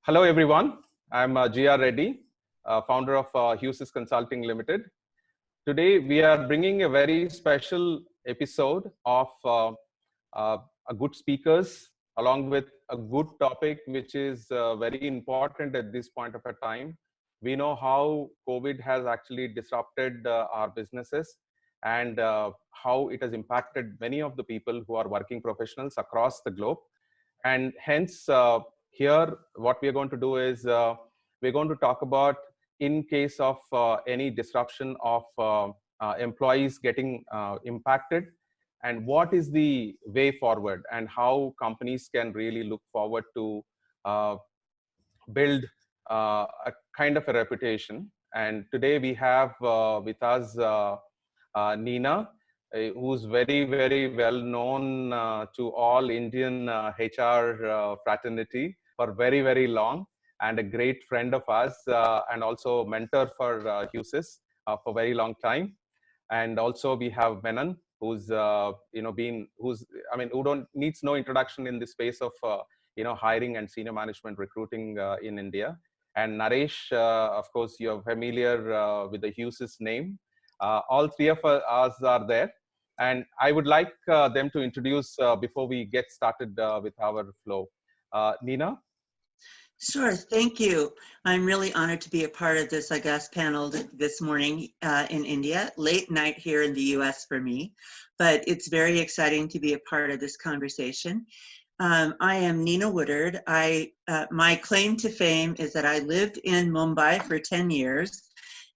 Hello, everyone. I'm G.R. Reddy, founder of Husys Consulting Limited. Today, we are bringing a very special episode of a good speakers, along with a good topic, which is very important at this point of a time. We know how COVID has actually disrupted our businesses and how it has impacted many of the people who are working professionals across the globe. And hence, here, what we're going to do is we're going to talk about in case of any disruption of employees getting impacted, and what is the way forward and how companies can really look forward to build a kind of a reputation. And today we have with us Nina, who's very, very well known to all Indian HR fraternity for very, very long, and a great friend of ours, and also mentor for Husys for a very long time. And also we have Menon, who's who needs no introduction in the space of hiring and senior management recruiting in India. And Naresh, of course, you're familiar with the Husys name. All three of us are there. And I would like them to introduce before we get started with our flow. Nina? Sure, thank you. I'm really honored to be a part of this august panel this morning in India, late night here in the US for me, but it's very exciting to be a part of this conversation. I am Nina Woodard. My claim to fame is that I lived in Mumbai for 10 years,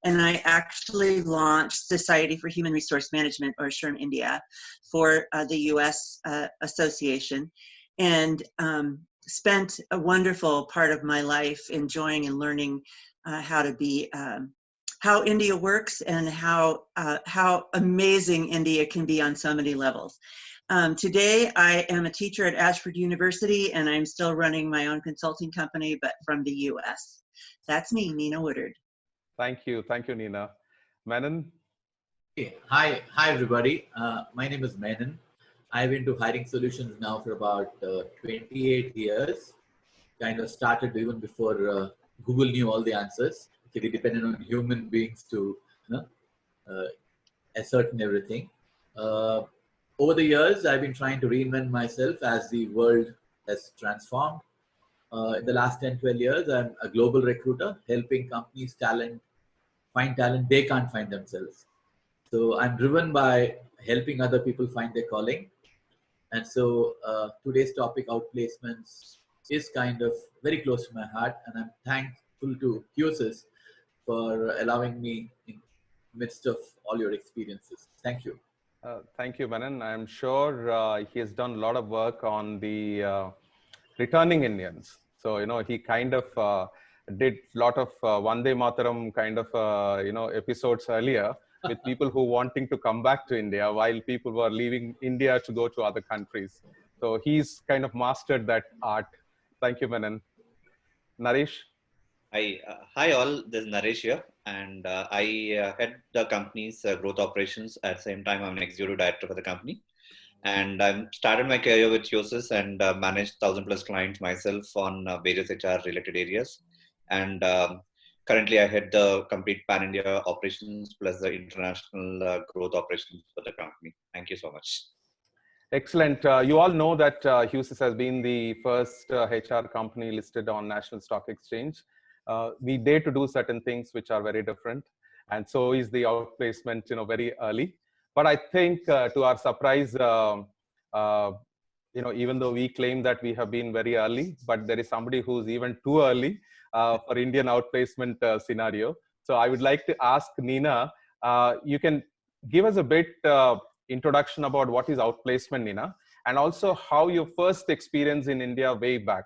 and I actually launched Society for Human Resource Management, or SHRM India, for the US association, and spent a wonderful part of my life enjoying and learning how India works and how amazing India can be on so many levels. Today, I am a teacher at Ashford University, and I'm still running my own consulting company, but from the US. That's me, Nina Woodard. Thank you, Nina. Menon? Hi everybody. My name is Menon. I've been into hiring solutions now for about 28 years. Kind of started even before Google knew all the answers. It depended on human beings to ascertain everything. Over the years, I've been trying to reinvent myself as the world has transformed. In the last 10, 12 years, I'm a global recruiter, helping companies find talent they can't find themselves. So I'm driven by helping other people find their calling. And so today's topic, outplacements, is kind of very close to my heart. And I'm thankful to Husys for allowing me in the midst of all your experiences. Thank you. Thank you, Menon. I'm sure he has done a lot of work on the returning Indians. So, he kind of did a lot of Vande Mataram kind of, episodes earlier with people who wanting to come back to India while people were leaving India to go to other countries. So he's kind of mastered that art. Thank you, Menon. Naresh? Hi all, this is Naresh here, and I head the company's growth operations. At the same time, I'm an executive director for the company. And I started my career with Husys and managed 1,000+ clients myself on various HR related areas. And currently, I head the complete pan-India operations plus the international growth operations for the company. Thank you so much. Excellent. You all know that Husys has been the first HR company listed on National Stock Exchange. We dare to do certain things which are very different. And so is the outplacement, very early. But I think to our surprise, even though we claim that we have been very early, but there is somebody who's even too early for Indian outplacement scenario. So I would like to ask Nina, you can give us a bit introduction about what is outplacement, Nina, and also how your first experience in India way back.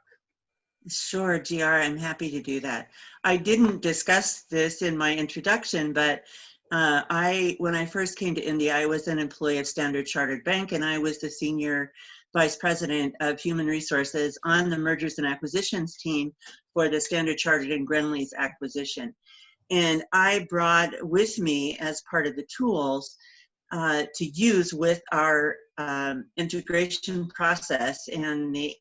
Sure, GR, I'm happy to do that. I didn't discuss this in my introduction, but when I first came to India, I was an employee of Standard Chartered Bank, and I was the senior vice president of human resources on the mergers and acquisitions team for the Standard Chartered and Grenleys acquisition. And I brought with me, as part of the tools, to use with our integration process and the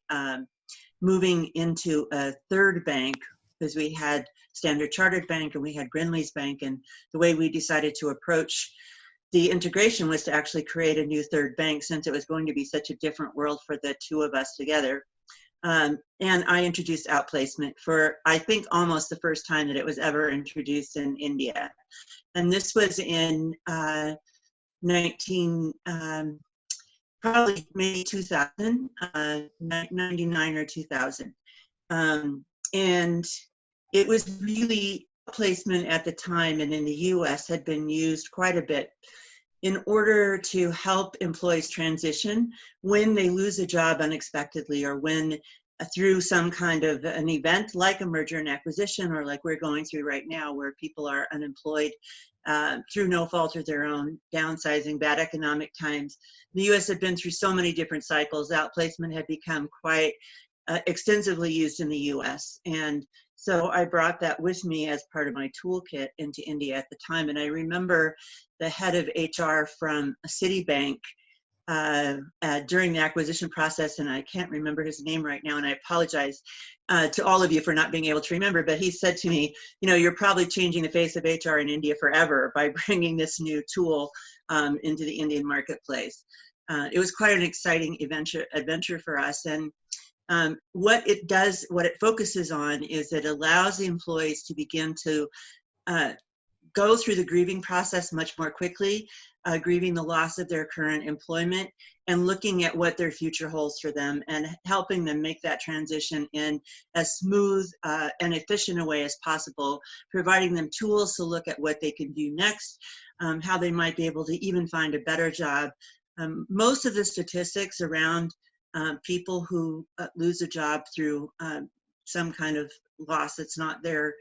moving into a third bank, because we had Standard Chartered Bank and we had Grindlays Bank, and the way we decided to approach the integration was to actually create a new third bank, since it was going to be such a different world for the two of us together. And I introduced Outplacement for, I think, almost the first time that it was ever introduced in India. And this was in probably maybe 2000, 99 or 2000. And it was really, placement at the time and in the US had been used quite a bit in order to help employees transition when they lose a job unexpectedly, or when through some kind of an event like a merger and acquisition, or like we're going through right now, where people are unemployed through no fault of their own, downsizing, bad economic times. The US had been through so many different cycles. Outplacement had become quite extensively used in the US. And so I brought that with me as part of my toolkit into India at the time. And I remember the head of HR from Citibank during the acquisition process, and I can't remember his name right now, and I apologize to all of you for not being able to remember, but he said to me, you know, you're probably changing the face of HR in India forever by bringing this new tool into the Indian marketplace. It was quite an exciting adventure for us. And what it does, what it focuses on, is it allows the employees to begin to go through the grieving process much more quickly, grieving the loss of their current employment and looking at what their future holds for them, and helping them make that transition in as smooth and efficient a way as possible, providing them tools to look at what they can do next, how they might be able to even find a better job. Most of the statistics around people who lose a job through some kind of loss that's not their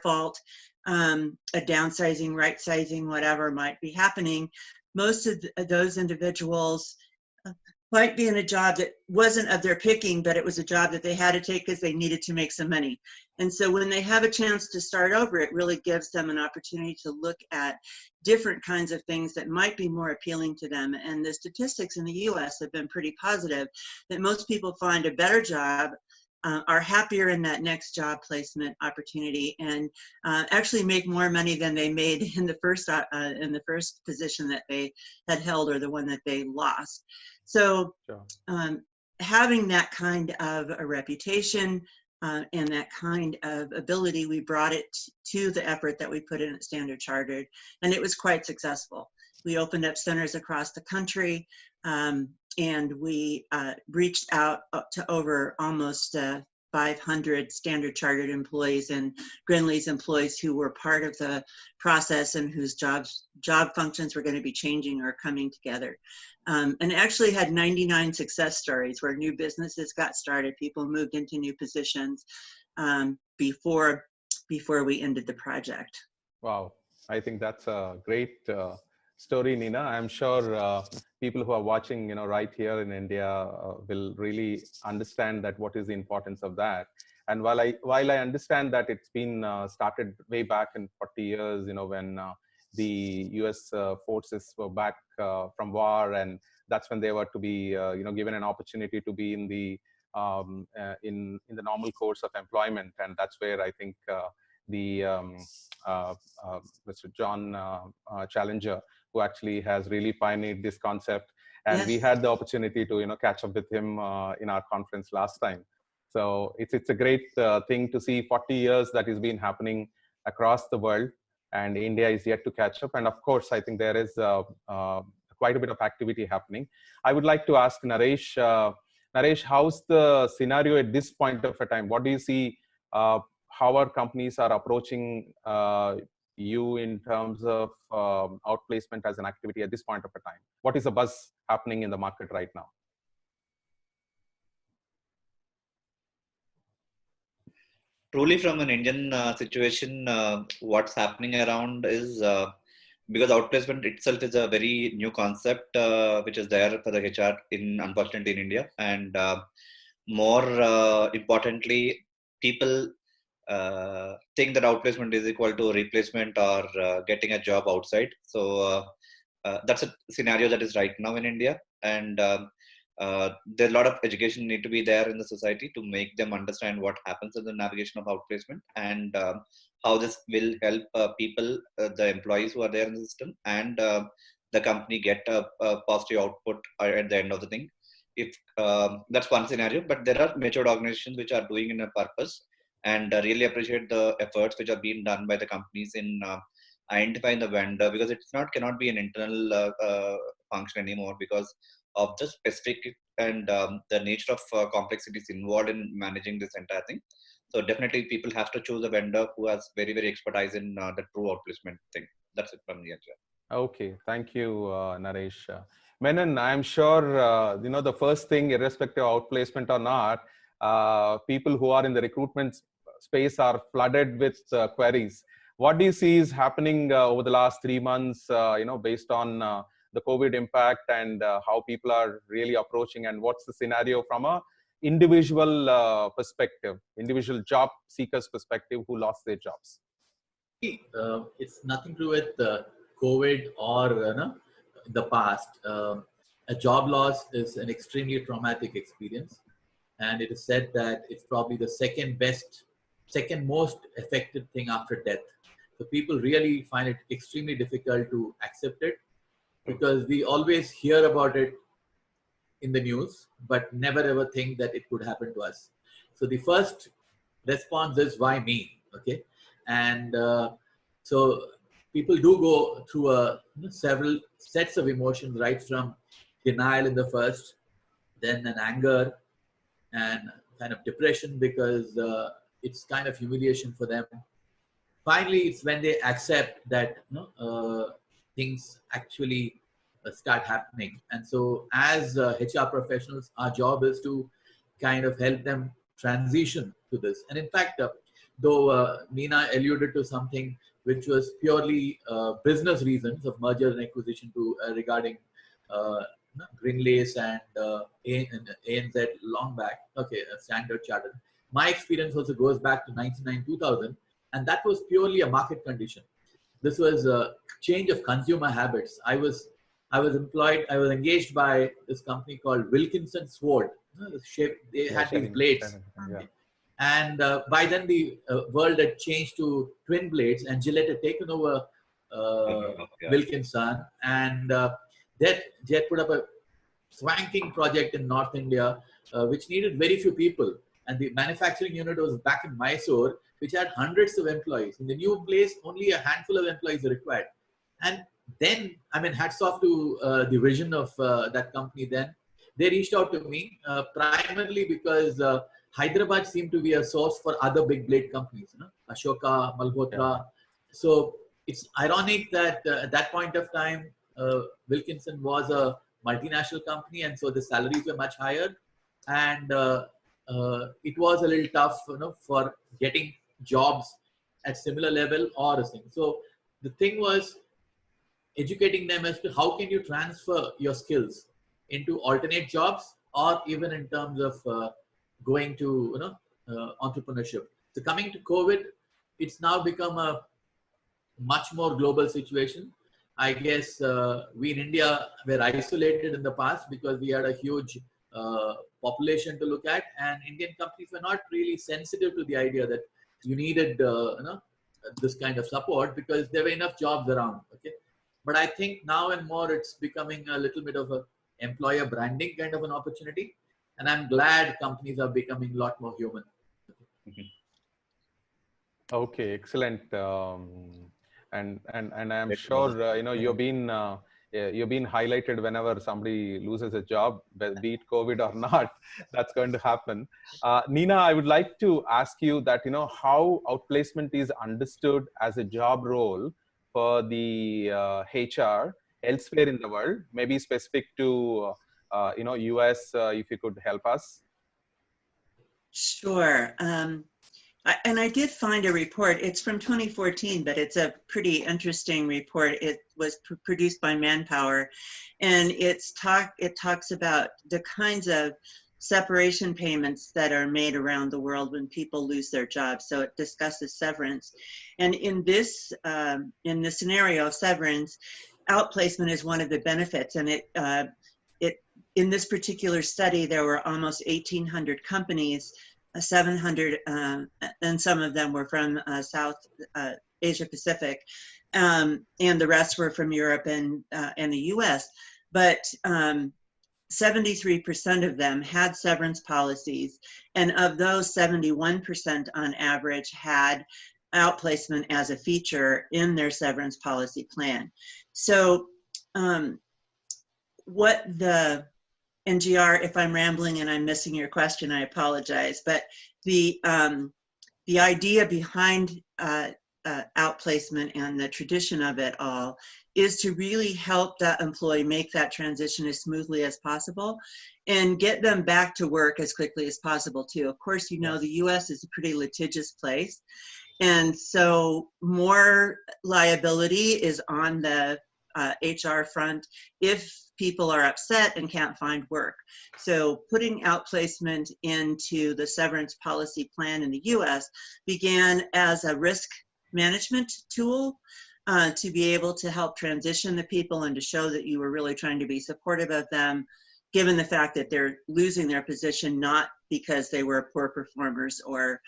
fault, a downsizing, right sizing, whatever might be happening, most of those individuals might be in a job that wasn't of their picking, but it was a job that they had to take because they needed to make some money. And so when they have a chance to start over, it really gives them an opportunity to look at different kinds of things that might be more appealing to them. And the statistics in the US have been pretty positive, that most people find a better job, are happier in that next job placement opportunity, and actually make more money than they made in the first position that they had held, or the one that they lost. So having that kind of a reputation and that kind of ability, we brought it to the effort that we put in at Standard Chartered, and it was quite successful. We opened up centers across the country, and we reached out to over almost 500 Standard Chartered employees and Grindlays employees who were part of the process and whose job functions were going to be changing or coming together. And actually had 99 success stories where new businesses got started, people moved into new positions before we ended the project. Wow, I think that's a great story, Nina. I'm sure people who are watching, right here in India will really understand that what is the importance of that. And while I understand that it's been started way back in 40 years, when the US forces were back from war, and that's when they were to be, given an opportunity to be in the normal course of employment, and that's where I think Mr. John Challenger, who actually has really pioneered this concept, and we had the opportunity to catch up with him in our conference last time. So it's a great thing to see 40 years that has been happening across the world, and India is yet to catch up. And of course, I think there is quite a bit of activity happening. I would like to ask Naresh, Naresh, how's the scenario at this point of a time? What do you see? How our companies are approaching you in terms of outplacement as an activity at this point of a time? What is the buzz happening in the market right now? Truly, from an Indian situation, what's happening around is because outplacement itself is a very new concept, which is there for the HR unfortunately in India, and more importantly, people think that outplacement is equal to replacement or getting a job outside. So that's a scenario that is right now in India, and there's a lot of education need to be there in the society to make them understand what happens in the navigation of outplacement, and how this will help people, the employees who are there in the system, and the company get a positive output at the end of the thing. If that's one scenario, but there are matured organizations which are doing in a purpose, and really appreciate the efforts which are being done by the companies in identifying the vendor, because it's cannot be an internal function anymore because of the specific and the nature of complexities involved in managing this entire thing. So definitely people have to choose a vendor who has very, very expertise in the true outplacement thing. That's it from the end. Okay, thank you, Naresh. Menon, I'm sure, the first thing, irrespective of outplacement or not, people who are in the recruitment space are flooded with queries. What do you see is happening over the last 3 months, based on the COVID impact, and how people are really approaching, and what's the scenario from a individual perspective, individual job seekers perspective who lost their jobs? It's nothing to do with COVID or the past. A job loss is an extremely traumatic experience, and it is said that it's probably the second most affected thing after death. So people really find it extremely difficult to accept it, because we always hear about it in the news, but never ever think that it could happen to us. So the first response is, why me? Okay. And so people do go through several sets of emotions, right from denial in the first, then an anger and kind of depression, because it's kind of humiliation for them. Finally, it's when they accept that things actually start happening. And so as HR professionals, our job is to kind of help them transition to this. And in fact, though Nina alluded to something which was purely business reasons of merger and acquisition to regarding Greenlace and ANZ long back, okay, Standard Chartered. My experience also goes back to 1999-2000, and that was purely a market condition. This was a change of consumer habits. I was engaged by this company called Wilkinson Sword. They had these blades. Yeah. And by then the world had changed to twin blades, and Gillette had taken over Wilkinson, and they had put up a swanking project in North India, which needed very few people. And the manufacturing unit was back in Mysore, which had hundreds of employees. In the new place, only a handful of employees are required. And then, I mean, hats off to the vision of that company then. They reached out to me primarily because Hyderabad seemed to be a source for other big blade companies, Ashoka, Malhotra. Yeah. So it's ironic that at that point of time, Wilkinson was a multinational company, and so the salaries were much higher. And it was a little tough, for getting jobs at similar level or a thing. So the thing was educating them as to how can you transfer your skills into alternate jobs, or even in terms of going to entrepreneurship. So coming to COVID, it's now become a much more global situation. I guess we in India were isolated in the past because we had a huge population to look at, and Indian companies were not really sensitive to the idea that you needed this kind of support, because there were enough jobs around. Okay, but I think now and more it's becoming a little bit of a employer branding kind of an opportunity, and I'm glad companies are becoming a lot more human. Okay, excellent. And I'm sure you've been highlighted whenever somebody loses a job, be it COVID or not. That's going to happen. Nina, I would like to ask you that how outplacement is understood as a job role for the HR elsewhere in the world, maybe specific to US. If you could help us. Sure. And I did find a report. It's from 2014, but it's a pretty interesting report. It was produced by Manpower, and it talks about the kinds of separation payments that are made around the world when people lose their jobs. So it discusses severance, and in this scenario of severance, outplacement is one of the benefits, and in this particular study, there were almost 1,800 companies, 700, and some of them were from South Asia Pacific, and the rest were from Europe and the US. But 73% of them had severance policies, and of those, 71% on average had outplacement as a feature in their severance policy plan. So and GR, if I'm rambling and I'm missing your question, I apologize, but the idea behind outplacement and the tradition of it all is to really help that employee make that transition as smoothly as possible and get them back to work as quickly as possible too. Of course, you know, the US is a pretty litigious place, and so more liability is on the HR front if people are upset and can't find work. So putting outplacement into the severance policy plan in the US began as a risk management tool to be able to help transition the people and to show that you were really trying to be supportive of them, given the fact that they're losing their position not because they were poor performers or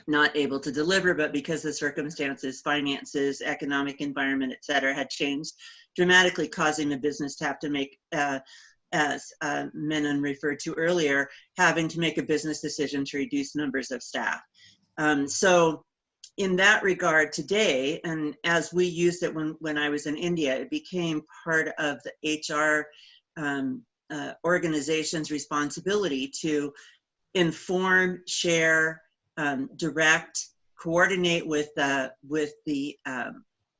not able to deliver, but because the circumstances, finances, economic environment, et cetera, had changed dramatically, causing the business to have to make, as Menon referred to earlier, having to make a business decision to reduce numbers of staff. So in that regard today, and as we used it when I was in India, it became part of the HR organization's responsibility to inform, share, direct, coordinate with the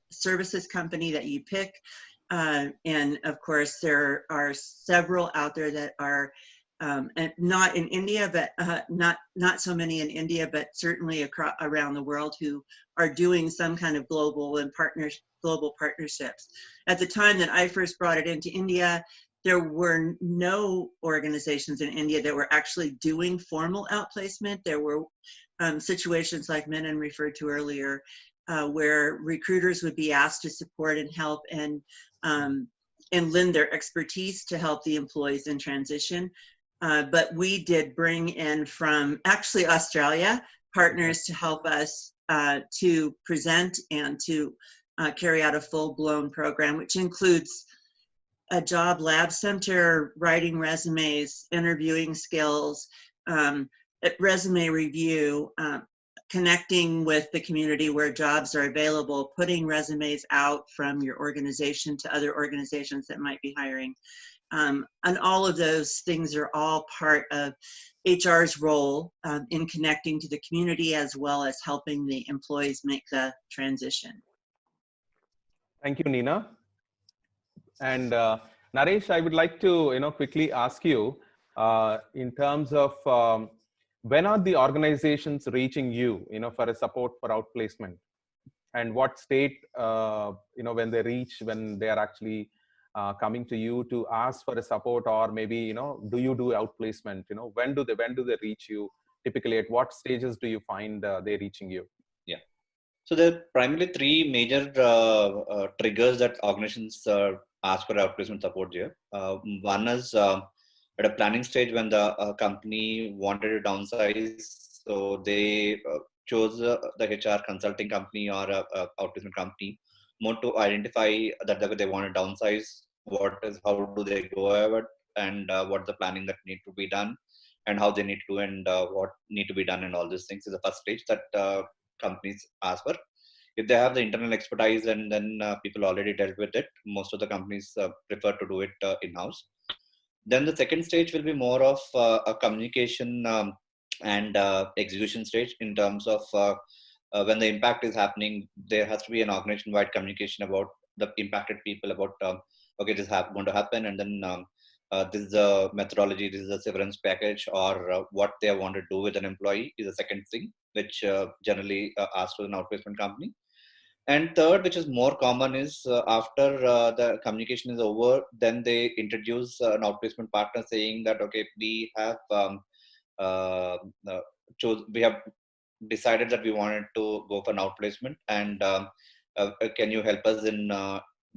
services company that you pick. And of course, there are several out there that are and not in India, but not so many in India, but certainly around the world, who are doing some kind of global partnerships. At the time that I first brought it into India, there were no organizations in India that were actually doing formal outplacement. There were situations like Menon referred to earlier, where recruiters would be asked to support and help and lend their expertise to help the employees in transition. But we did bring in from actually Australia partners to help us to present and to carry out a full-blown program, which includes a job lab center, writing resumes, interviewing skills, resume review, connecting with the community where jobs are available, putting resumes out from your organization to other organizations that might be hiring. And all of those things are all part of HR's role in connecting to the community as well as helping the employees make the transition. Thank you, Nina. And Naresh, I would like to quickly ask you in terms of when are the organizations reaching you for a support for outplacement, and what state when they are actually coming to you to ask for a support, or maybe do you do outplacement? When do they reach you typically? At what stages do you find they reaching you? Yeah. So there are primarily three major triggers that organizations ask for outplacement support here. One is at a planning stage when the company wanted to downsize, so they chose the HR consulting company or a outplacement company more to identify that they want to downsize. How do they go about, and what's the planning that need to be done, and how they need to do, and what need to be done, and all these things is the first stage that companies ask for. If they have the internal expertise and then people already dealt with it, most of the companies prefer to do it in-house. Then the second stage will be more of a communication and execution stage in terms of when the impact is happening, there has to be an organization-wide communication about the impacted people about, okay, this is going to happen, and then this is the methodology, this is the severance package, or what they want to do with an employee is the second thing, which generally asked for an outplacement company. And third, which is more common, is after the communication is over, then they introduce an outplacement partner saying that, okay, we have decided that we wanted to go for an outplacement, and can you help us in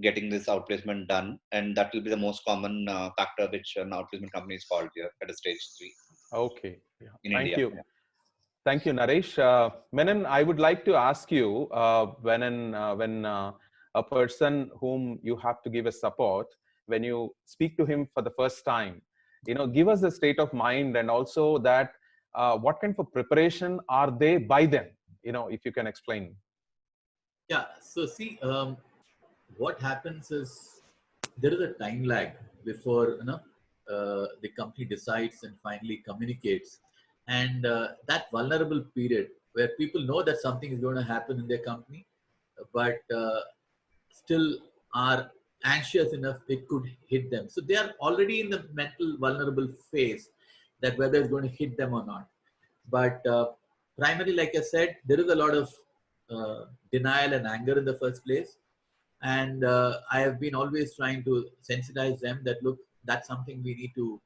getting this outplacement done, and that will be the most common factor which an outplacement company is called here at a stage 3. Okay. Yeah. In Thank India. you. Yeah. Thank you, Naresh. Menon, I would like to ask you when a person whom you have to give a support, when you speak to him for the first time, give us the state of mind, and also that what kind of preparation are they by them? If you can explain. Yeah. So see, what happens is there is a time lag before the company decides and finally communicates, and that vulnerable period where people know that something is going to happen in their company, but still are anxious enough it could hit them. So they are already in the mental vulnerable phase that whether it's going to hit them or not. But primarily, like I said, there is a lot of denial and anger in the first place. And I have been always trying to sensitize them that, look, that's something we need to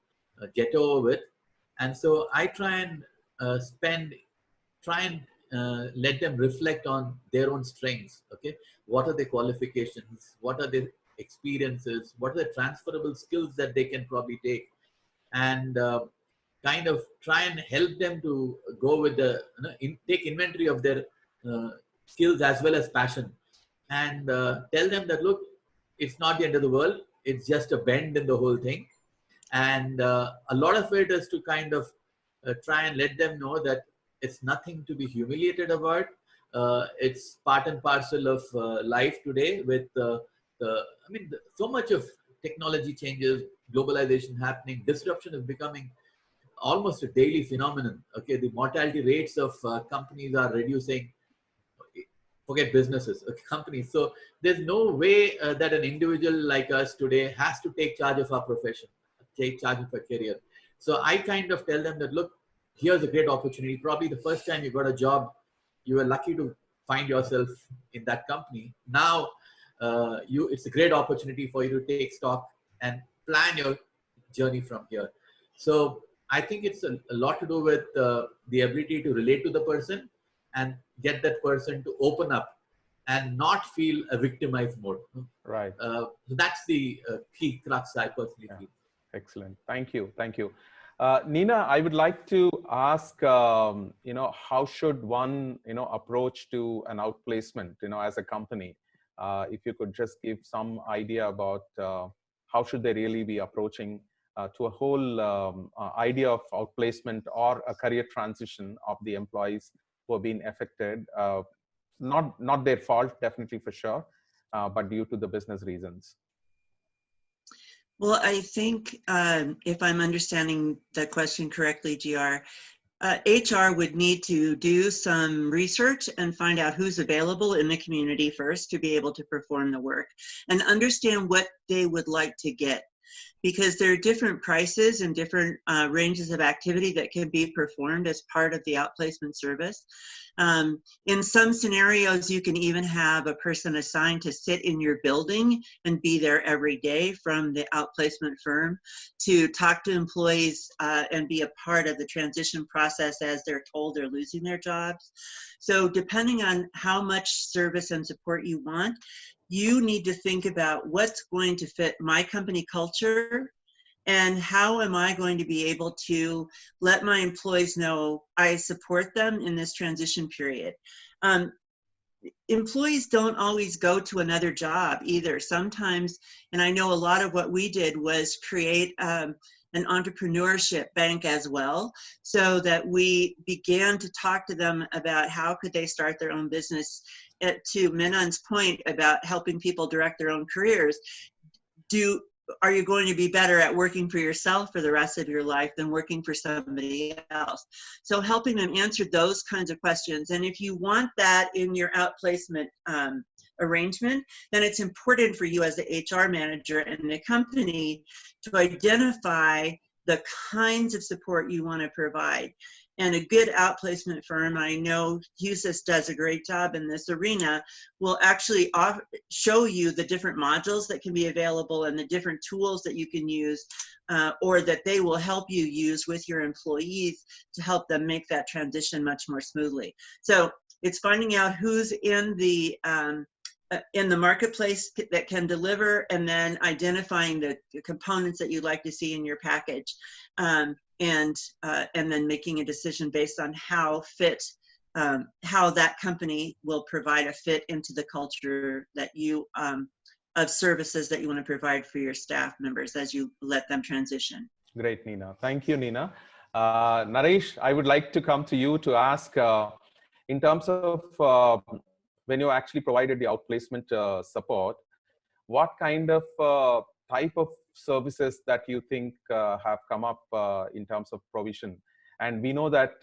get over with. And so I try and let them reflect on their own strengths. Okay, what are their qualifications? What are their experiences? What are the transferable skills that they can probably take? And kind of try and help them to go with the take inventory of their skills as well as passion, and tell them that, look, it's not the end of the world. It's just a bend in the whole thing. And a lot of it is to kind of try and let them know that it's nothing to be humiliated about. It's part and parcel of life today with so much of technology changes, globalization happening, disruption is becoming almost a daily phenomenon. Okay, the mortality rates of companies are reducing. Forget businesses, okay, companies. So there's no way that an individual like us today has to take charge of our profession, take charge of our career. So I kind of tell them that, look, here's a great opportunity. Probably the first time you got a job, you were lucky to find yourself in that company. Now, it's a great opportunity for you to take stock and plan your journey from here. So I think it's a lot to do with the ability to relate to the person and get that person to open up and not feel a victimized mode. Right. So that's the key crux I personally feel. Excellent. Thank you. Thank you. Nina, I would like to ask, how should one, approach to an outplacement, as a company? If you could just give some idea about how should they really be approaching to a whole idea of outplacement or a career transition of the employees who have been affected, not their fault, definitely for sure, but due to the business reasons. Well, I think if I'm understanding the question correctly, GR, HR would need to do some research and find out who's available in the community first to be able to perform the work and understand what they would like to get. Because there are different prices and different ranges of activity that can be performed as part of the outplacement service. In some scenarios, you can even have a person assigned to sit in your building and be there every day from the outplacement firm to talk to employees and be a part of the transition process as they're told they're losing their jobs. So depending on how much service and support you want, you need to think about what's going to fit my company culture and how am I going to be able to let my employees know I support them in this transition period. Employees don't always go to another job either. Sometimes, and I know a lot of what we did was create an entrepreneurship bank as well, so that we began to talk to them about how could they start their own business. To Menon's point about helping people direct their own careers, are you going to be better at working for yourself for the rest of your life than working for somebody else? So helping them answer those kinds of questions. And if you want that in your outplacement arrangement, then it's important for you as the HR manager and the company to identify the kinds of support you want to provide. And a good outplacement firm, I know Husys does a great job in this arena, will actually show you the different modules that can be available and the different tools that you can use, or that they will help you use with your employees to help them make that transition much more smoothly. So it's finding out who's in the in the marketplace that can deliver, and then identifying the components that you'd like to see in your package, and then making a decision based on how that company will provide a fit into the culture that you of services that you want to provide for your staff members as you let them transition. Great, Nina. Thank you, Nina. Naresh, I would like to come to you to ask, in terms of when you actually provided the outplacement support, what kind of type of services that you think have come up in terms of provision? And we know that,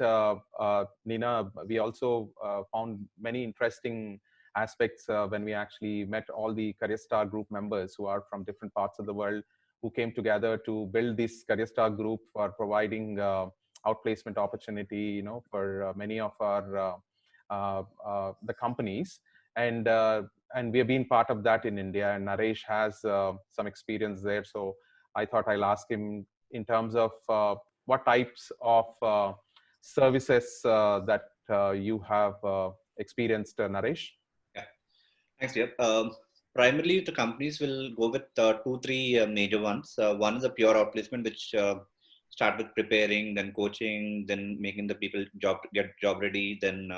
Nina, we also found many interesting aspects when we actually met all the Career Star Group members who are from different parts of the world, who came together to build this Career Star Group for providing outplacement opportunity, for many of our the companies, and we have been part of that in India, and Naresh has some experience there. So I thought I'll ask him in terms of what types of services that you have experienced, Naresh. Yeah, thanks, Jeff. Primarily, the companies will go with 2-3 major ones. One is a pure outplacement, which start with preparing, then coaching, then making the people get job ready, then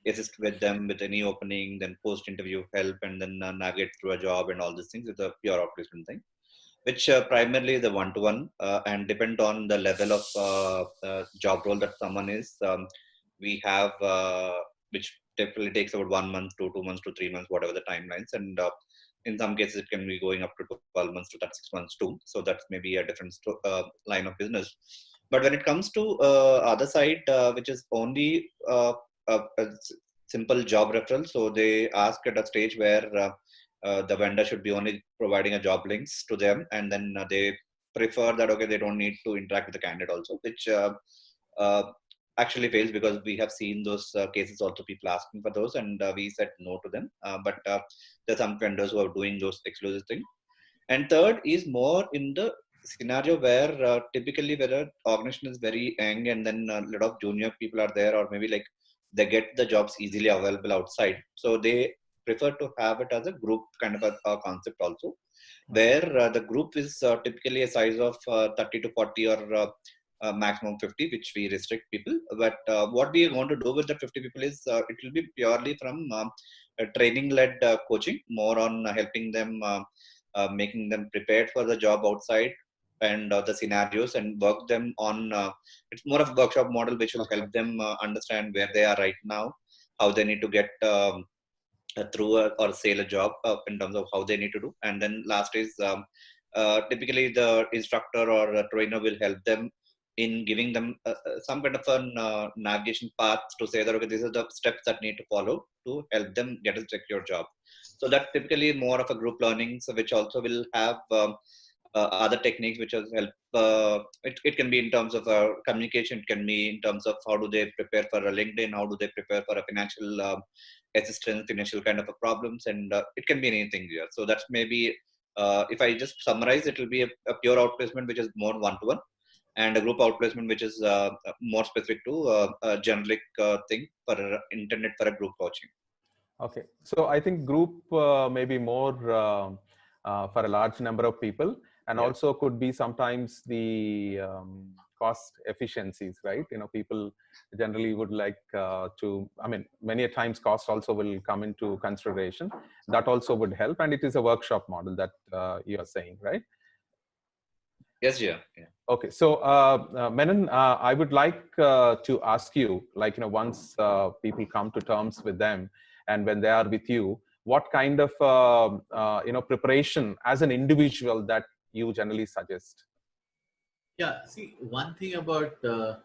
assist with them with any opening, then post-interview help, and then navigate through a job and all these things. It's a pure outplacement thing, which primarily is a one-to-one and depend on the level of job role that someone is. We have, which typically takes about 1 month to 2 months to 3 months, whatever the timelines. And in some cases, it can be going up to 12 months to 36 months too. So that's maybe a different line of business. But when it comes to other side, which is only a simple job referral, so they ask at a stage where the vendor should be only providing a job links to them, and then they prefer that, okay, they don't need to interact with the candidate also, which actually fails, because we have seen those cases also, people asking for those, and we said no to them. But there are some vendors who are doing those exclusive things. And third is more in the scenario where typically where an organization is very young, and then a lot of junior people are there, or maybe like they get the jobs easily available outside. So they prefer to have it as a group kind of a concept also, where the group is typically a size of 30 to 40 or maximum 50, which we restrict people. But what we want to do with the 50 people is it will be purely from training-led coaching, more on helping them, making them prepared for the job outside, and the scenarios, and work them on, it's more of a workshop model, which will help them understand where they are right now, how they need to get through or sell a job in terms of how they need to do. And then last is typically the instructor or a trainer will help them in giving them some kind of a navigation path to say that, okay, these are the steps that need to follow to help them get a secure job. So that's typically more of a group learning, so which also will have other techniques which will help. It can be in terms of communication, it can be in terms of how do they prepare for a LinkedIn, how do they prepare for a financial assistance, financial kind of a problems, and it can be anything here. So that's maybe, if I just summarize, it will be a pure outplacement, which is more one-to-one, and a group outplacement, which is more specific to a generic thing for intended for a group coaching. Okay, so I think group may be more for a large number of people, and also could be sometimes the cost efficiencies, right? People generally would like to, I mean, many a times cost also will come into consideration. That also would help, and it is a workshop model that you are saying, right? Yes, yeah. Okay, so Menon, I would like to ask you, like, once people come to terms with them, and when they are with you, what kind of preparation as an individual that you generally suggest? Yeah, see, one thing about the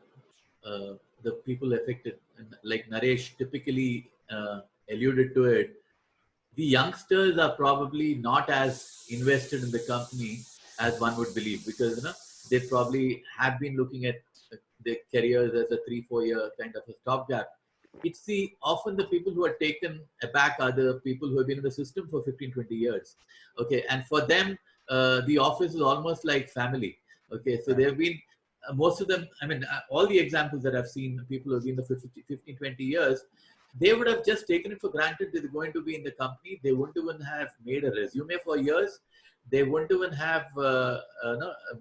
people affected, like Naresh typically alluded to it, the youngsters are probably not as invested in the company as one would believe, because they probably have been looking at their careers as a 3-4 year kind of a stopgap. It's often the people who are taken aback are the people who have been in the system for 15-20 years. Okay, and for them, the office is almost like family. Okay, so there have been most of them, I mean, all the examples that I've seen, people who have been the 15-20 years, they would have just taken it for granted that they're going to be in the company. They wouldn't even have made a resume for years. They wouldn't even have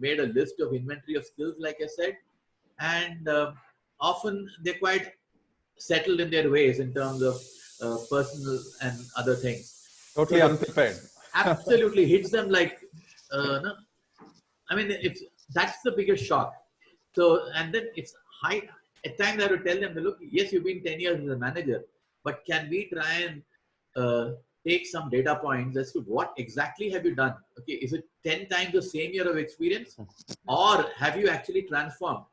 made a list of inventory of skills, like I said. And often they're quite settled in their ways in terms of personal and other things. Totally unprepared. Absolutely hits them like, I mean, that's the biggest shock. So, and then it's high. At times I have to tell them, look, yes, you've been 10 years as a manager, but can we try and take some data points as to what exactly have you done? Okay, is it 10 times the same year of experience, or have you actually transformed?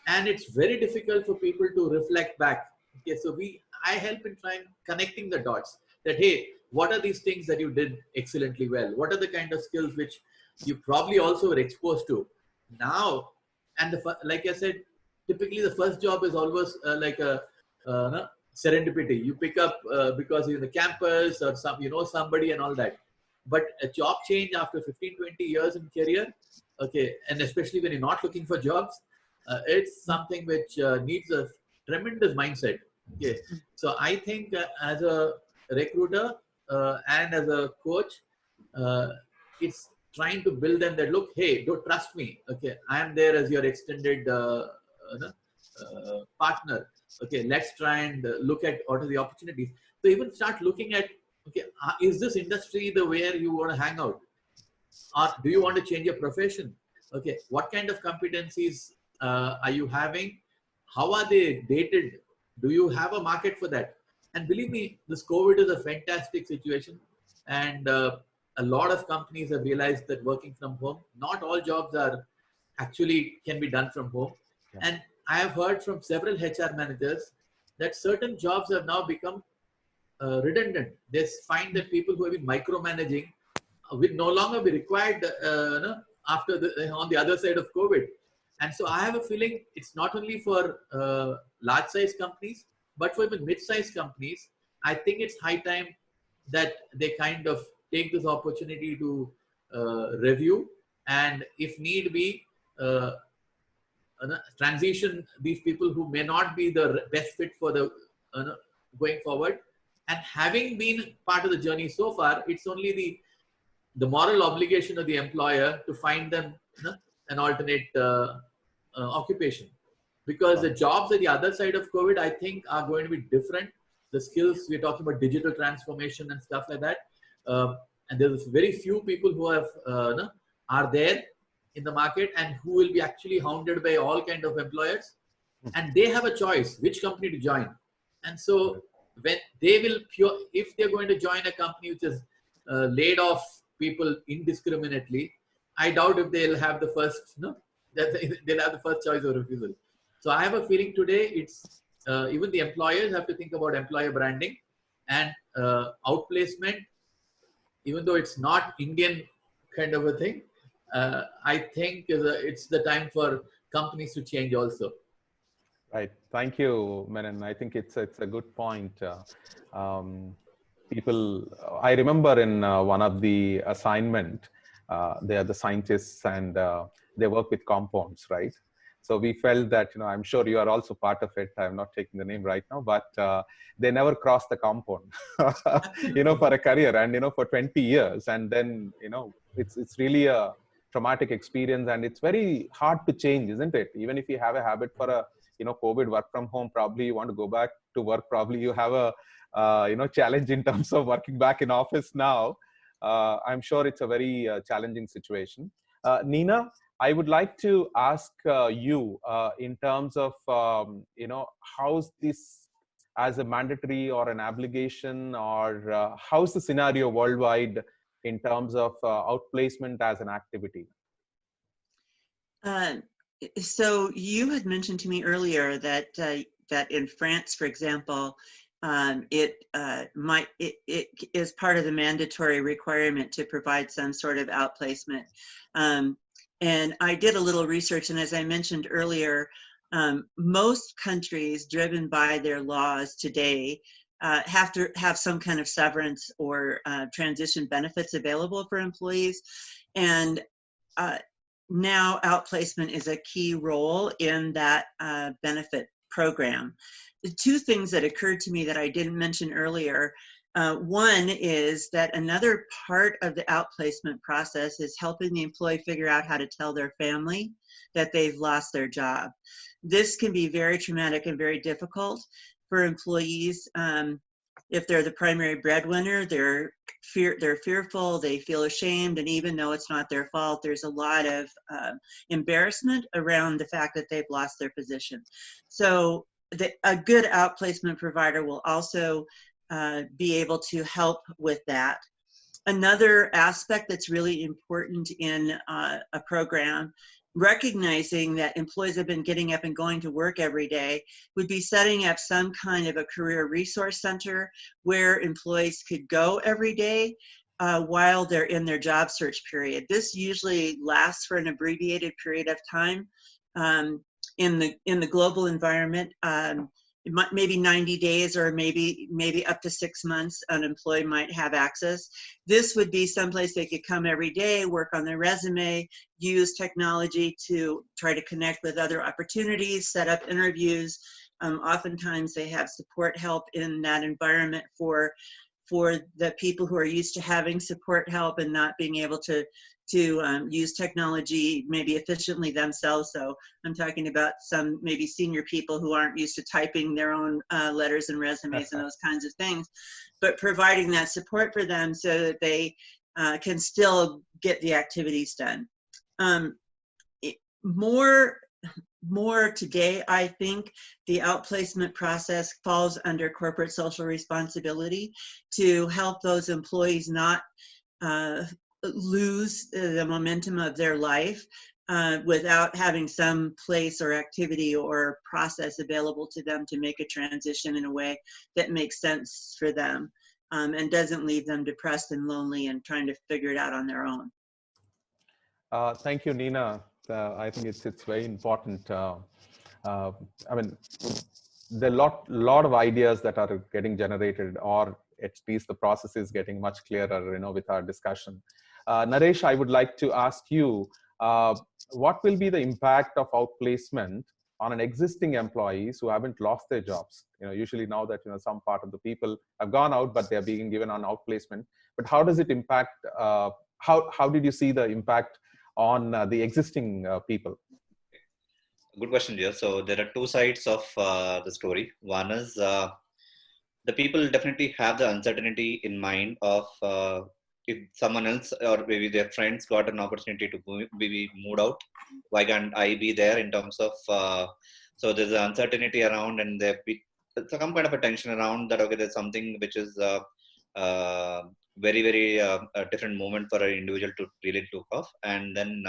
And it's very difficult for people to reflect back. Okay, so I help in trying connecting the dots. That hey, what are these things that you did excellently well? What are the kind of skills which you probably also were exposed to now? And like I said, typically the first job is always like a serendipity. You pick up because you're in the campus or somebody and all that. But a job change after 15, 20 years in career, okay, and especially when you're not looking for jobs, it's something which needs a tremendous mindset. Okay, so I think as a recruiter and as a coach, it's trying to build them that look, hey, don't trust me. Okay, I am there as your extended partner. Okay, let's try and look at what are the opportunities. So even start looking at, okay, is this industry the where you want to hang out, or do you want to change your profession? Okay, what kind of competencies are you having? How are they dated? Do you have a market for that? And believe me, this COVID is a fantastic situation, and a lot of companies have realized that working from home, not all jobs are actually can be done from home. Yeah. And I have heard from several HR managers that certain jobs have now become redundant. They find that people who have been micromanaging will no longer be required after on the other side of COVID. And so I have a feeling it's not only for large size companies, but for even mid-sized companies. I think it's high time that they kind of take this opportunity to review, and if need be, transition these people who may not be the best fit for the going forward. And having been part of the journey so far, it's only the moral obligation of the employer to find them an alternate occupation, because the jobs at the other side of COVID, I think, are going to be different. The skills, we're talking about digital transformation and stuff like that. And there's very few people who have are there in the market and who will be actually hounded by all kind of employers, and they have a choice which company to join. And so when they will if they're going to join a company which has laid off people indiscriminately, I doubt if they'll have the first they'll have the first choice of refusal. So I have a feeling today it's even the employers have to think about employer branding and outplacement, even though it's not Indian kind of a thing. I think it's the time for companies to change also. Right. Thank you, Menon. I think it's a good point. People, I remember in one of the assignment, they are the scientists and they work with compounds, right? So we felt that, I'm sure you are also part of it. I'm not taking the name right now, but they never crossed the compound, for a career and, for 20 years. And then, it's really a traumatic experience, and it's very hard to change, isn't it? Even if you have a habit for a, COVID work from home, probably you want to go back to work. Probably you have a, challenge in terms of working back in office now. I'm sure it's a very challenging situation. Nina, I would like to ask you in terms of, how's this as a mandatory or an obligation, or how's the scenario worldwide in terms of outplacement as an activity? So you had mentioned to me earlier that that in France, for example, it is part of the mandatory requirement to provide some sort of outplacement. And I did a little research, and as I mentioned earlier, most countries driven by their laws today have to have some kind of severance or transition benefits available for employees. And now outplacement is a key role in that benefit program. two things that occurred to me that I didn't mention earlier. One is that another part of the outplacement process is helping the employee figure out how to tell their family that they've lost their job. This can be very traumatic and very difficult for employees. If they're the primary breadwinner, they're fearful, they feel ashamed, and even though it's not their fault, there's a lot of embarrassment around the fact that they've lost their position. So a good outplacement provider will also be able to help with that. Another aspect that's really important in a program, recognizing that employees have been getting up and going to work every day, would be setting up some kind of a career resource center where employees could go every day while they're in their job search period. This usually lasts for an abbreviated period of time. In the global environment, maybe 90 days or maybe up to 6 months, an employee might have access. This would be someplace they could come every day, work on their resume, use technology to try to connect with other opportunities, set up interviews. Oftentimes they have support help in that environment for the people who are used to having support help and not being able to use technology maybe efficiently themselves. So I'm talking about some maybe senior people who aren't used to typing their own letters and resumes and those kinds of things, but providing that support for them so that they can still get the activities done. More today, I think the outplacement process falls under corporate social responsibility to help those employees not lose the momentum of their life without having some place or activity or process available to them to make a transition in a way that makes sense for them and doesn't leave them depressed and lonely and trying to figure it out on their own. Thank you, Nina. I think it's very important. I mean, there are lot of ideas that are getting generated, or at least the process is getting much clearer, with our discussion. Naresh, I would like to ask you, what will be the impact of outplacement on an existing employees who haven't lost their jobs? Usually now that, some part of the people have gone out, but they're being given on outplacement. But how does it impact, how did you see the impact on the existing people? Good question, dear. So there are two sides of the story. One is the people definitely have the uncertainty in mind of if someone else or maybe their friends got an opportunity to be moved out, why can't I be there in terms of, so there's an uncertainty around, and there's some kind of a tension around that, okay, there's something which is very, very a different moment for an individual to really look off. And then,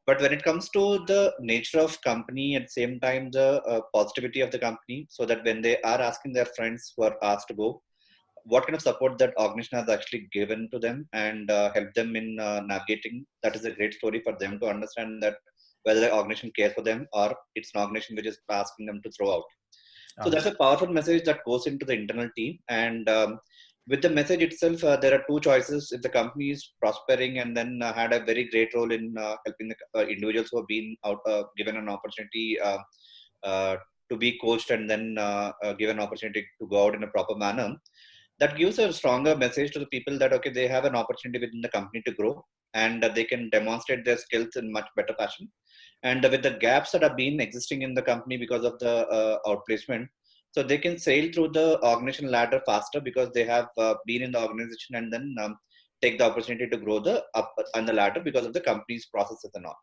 but when it comes to the nature of company, at the same time, the positivity of the company, so that when they are asking their friends who are asked to go, what kind of support that organization has actually given to them and help them in navigating, that is a great story for them to understand that whether the organization cares for them or it's an organization which is asking them to throw out. So that's a powerful message that goes into the internal team. And with the message itself, there are two choices. If the company is prospering and then had a very great role in helping the individuals who have been out, given an opportunity to be coached and then given an opportunity to go out in a proper manner, that gives a stronger message to the people that, okay, they have an opportunity within the company to grow and they can demonstrate their skills in much better fashion. And with the gaps that have been existing in the company because of the outplacement, so they can sail through the organization ladder faster because they have been in the organization and then take the opportunity to grow the up on the ladder because of the company's processes and all.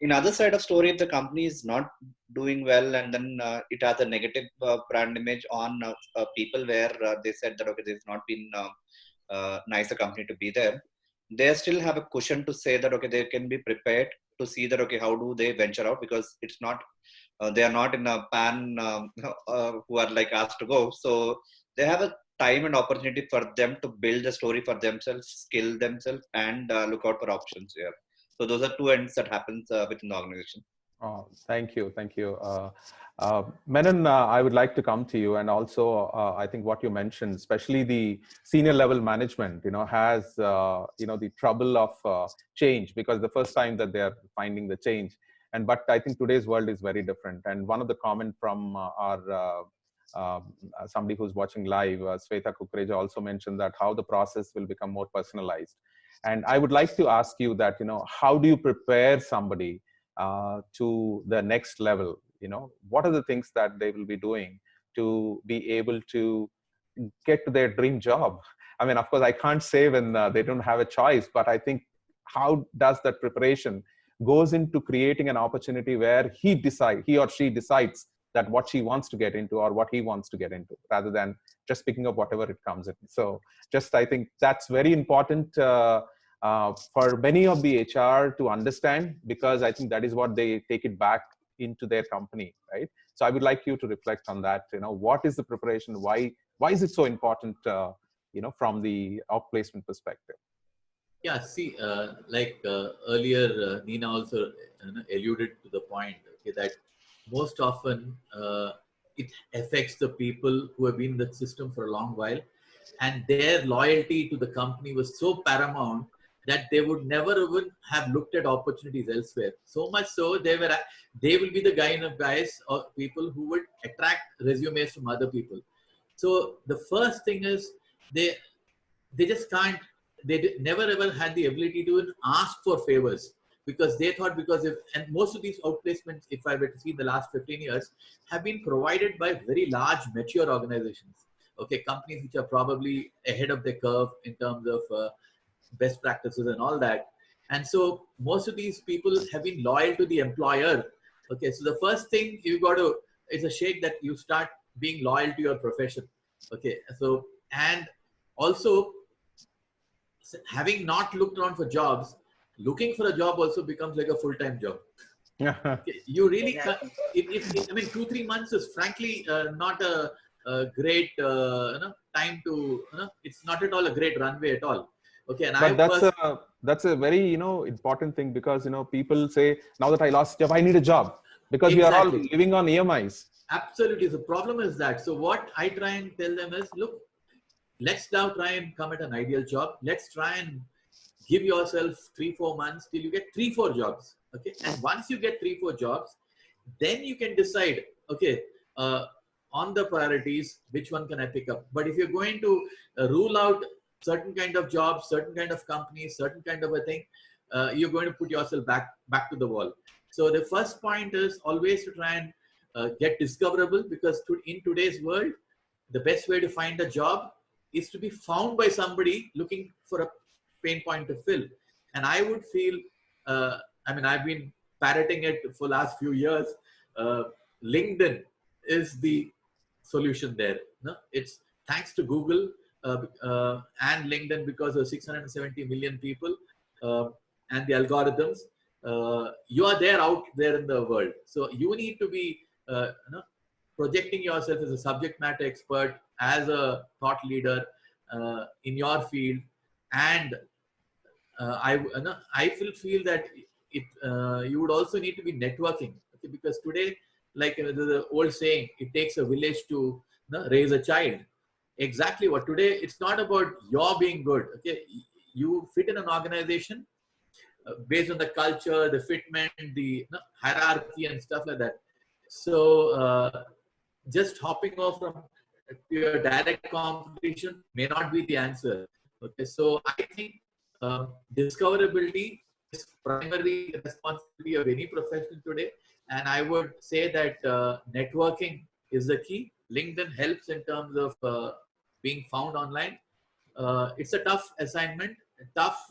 In other side of story, if the company is not doing well and then it has a negative brand image on people where they said that, okay, there's not been nicer company to be there, they still have a cushion to say that, okay, they can be prepared to see that, okay, how do they venture out, because it's not, they are not in a pan who are like asked to go. So they have a time and opportunity for them to build a story for themselves, skill themselves, and look out for options here. So those are two ends that happens within the organization. Oh, thank you. Thank you. Menon, I would like to come to you. And also, I think what you mentioned, especially the senior level management, has, the trouble of change, because the first time that they are finding the change. But I think today's world is very different. And one of the comment from our somebody who's watching live, Sweta Kukreja also mentioned that how the process will become more personalized. And I would like to ask you that, how do you prepare somebody to the next level? What are the things that they will be doing to be able to get to their dream job? I mean, of course, I can't say when they don't have a choice, but I think how does that preparation goes into creating an opportunity where he or she decides that what she wants to get into or what he wants to get into, rather than just picking up whatever it comes in. So I think that's very important for many of the HR to understand, because I think that is what they take it back into their company, right? So I would like you to reflect on that. What is the preparation? Why is it so important, from the outplacement perspective? Yeah, see, earlier, Nina also alluded to the point, okay, that most often it affects the people who have been in the system for a long while, and their loyalty to the company was so paramount that they would never even have looked at opportunities elsewhere. So much so, they will be the guys or people who would attract resumes from other people. So the first thing is they just can't, never ever had the ability to ask for favors, because they thought, and most of these outplacements, if I were to see the last 15 years, have been provided by very large mature organizations. Okay, companies which are probably ahead of the curve in terms of best practices and all that. And so most of these people have been loyal to the employer. Okay, so the first thing it's a shake that you start being loyal to your profession. Okay, so, and also having not looked around for jobs, looking for a job also becomes like a full-time job. Okay, you really can't, I mean, 2-3 months is frankly not a great time to, it's not at all a great runway at all. Okay, and but that's a very important thing, because people say, now that I lost job, I need a job, because exactly. We are all living on EMIs. Absolutely, the problem is that. So what I try and tell them is, look, let's now try and come at an ideal job. Let's try and give yourself 3-4 months till you get 3-4 jobs. Okay, and once you get 3-4 jobs, then you can decide, okay, on the priorities, which one can I pick up? But if you're going to rule out certain kind of jobs, certain kind of companies, certain kind of a thing, you're going to put yourself back to the wall. So the first point is always to try and get discoverable, because in today's world, the best way to find a job is to be found by somebody looking for a pain point to fill. And I would feel, I mean, I've been parroting it for the last few years. LinkedIn is the solution there. No? It's thanks to Google and LinkedIn, because of 670 million people and the algorithms. You are out there in the world. So you need to be projecting yourself as a subject matter expert, as a thought leader in your field. And I feel that you would also need to be networking, okay? Because today, like the old saying, it takes a village to raise a child. Exactly what today, it's not about your being good. Okay, you fit in an organization based on the culture, the fitment, the hierarchy and stuff like that. So just hopping off from your direct competition may not be the answer. Okay, so I think discoverability is primary responsibility of any professional today, and I would say that networking is the key. LinkedIn helps in terms of being found online. It's a tough assignment, a tough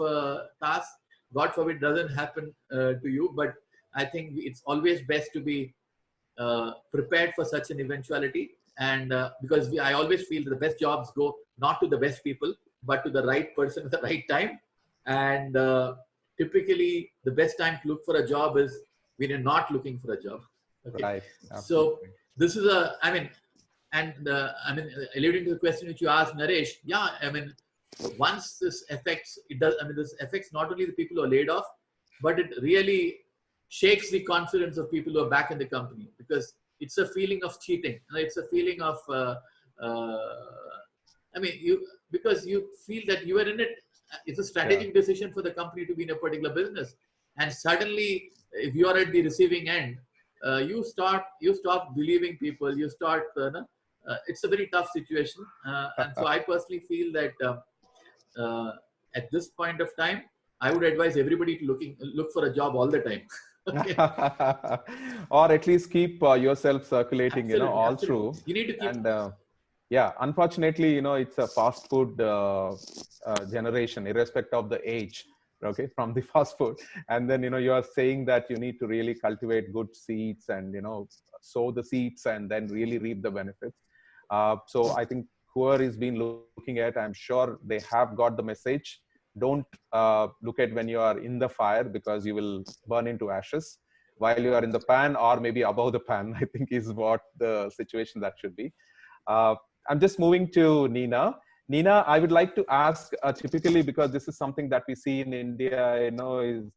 task. God forbid doesn't happen to you, but I think it's always best to be prepared for such an eventuality. And because I always feel that the best jobs go not to the best people, but to the right person at the right time. And typically, the best time to look for a job is when you're not looking for a job. Okay? Right. So this is alluding to the question which you asked, Naresh. Yeah, I mean, once this affects, this affects not only the people who are laid off, but it really shakes the confidence of people who are back in the company, because it's a feeling of cheating. It's a feeling of, because you feel that you are in it. It's a strategic decision for the company to be in a particular business. And suddenly, if you are at the receiving end, you stop believing people, you start it's a very tough situation. And so I personally feel that at this point of time, I would advise everybody to look for a job all the time. Okay. Or at least keep yourself circulating, Absolutely, all absolutely. through. You need to keep. And yeah, unfortunately, it's a fast food generation, irrespective of the age. Okay, from the fast food, and then you are saying that you need to really cultivate good seeds and sow the seeds and then really reap the benefits. So I think whoever is been looking at, I'm sure they have got the message. Don't look at when you are in the fire, because you will burn into ashes. While you are in the pan, or maybe above the pan, I think is what the situation that should be. I'm just moving to Nina. Nina, I would like to ask, typically, because this is something that we see in India, is,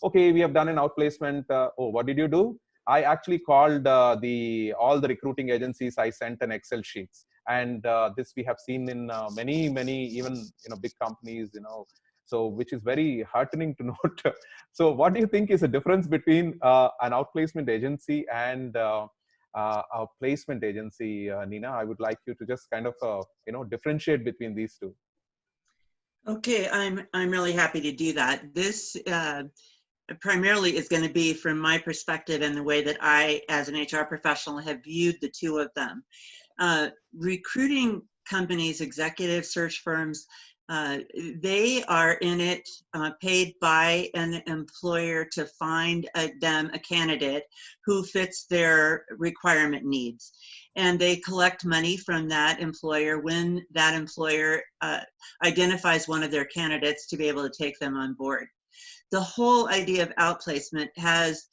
okay, we have done an outplacement. Oh, what did you do? I actually called all the recruiting agencies. I sent an Excel sheets. And this we have seen in many, even, big companies, so which is very heartening to note. So what do you think is the difference between an outplacement agency and a placement agency, Nina? I would like you to just kind of, differentiate between these two. Okay, I'm really happy to do that. This primarily is going to be from my perspective and the way that I, as an HR professional, have viewed the two of them. Recruiting companies, executive search firms, they are in it, paid by an employer to find them a candidate who fits their requirement needs. And they collect money from that employer when that employer identifies one of their candidates to be able to take them on board. The whole idea of outplacement has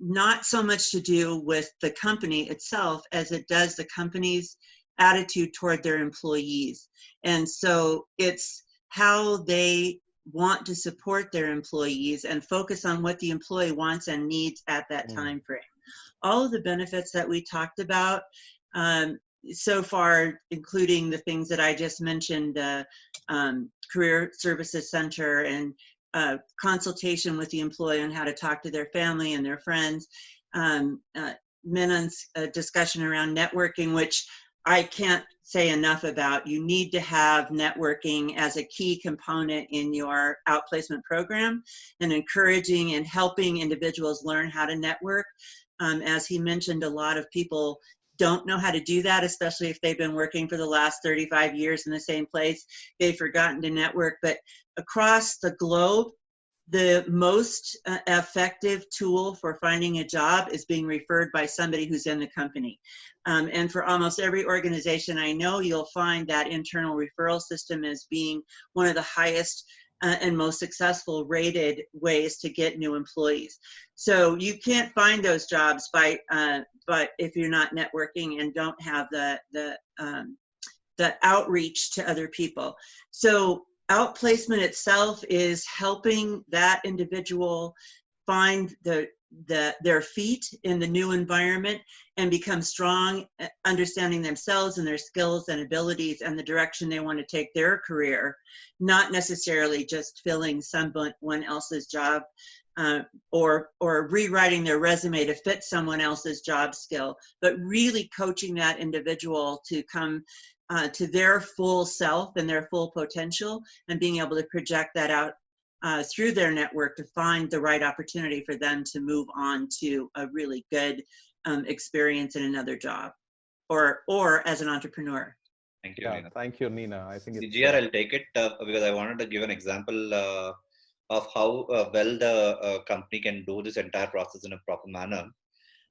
not so much to do with the company itself as it does the company's attitude toward their employees. And so it's how they want to support their employees and focus on what the employee wants and needs at that time frame. All of the benefits that we talked about so far, including the things that I just mentioned, Career Services Center and consultation with the employee on how to talk to their family and their friends, Menon's discussion around networking, which I can't say enough about. You need to have networking as a key component in your outplacement program, and encouraging and helping individuals learn how to network. As he mentioned, a lot of people don't know how to do that, especially if they've been working for the last 35 years in the same place. They've forgotten to network. But across the globe, the most effective tool for finding a job is being referred by somebody who's in the company. And for almost every organization I know, you'll find that internal referral system as being one of the highest and most successful rated ways to get new employees. So you can't find those jobs by if you're not networking and don't have the outreach to other people. So outplacement itself is helping that individual find their feet in the new environment and become strong, understanding themselves and their skills and abilities and the direction they want to take their career, not necessarily just filling someone else's job or rewriting their resume to fit someone else's job skill, but really coaching that individual to come to their full self and their full potential, and being able to project that out through their network to find the right opportunity for them to move on to a really good experience in another job or as an entrepreneur. Thank you, Yeah, Nina. thank you, Nina. I think it's GR, I'll take it because I wanted to give an example of how well the company can do this entire process in a proper manner.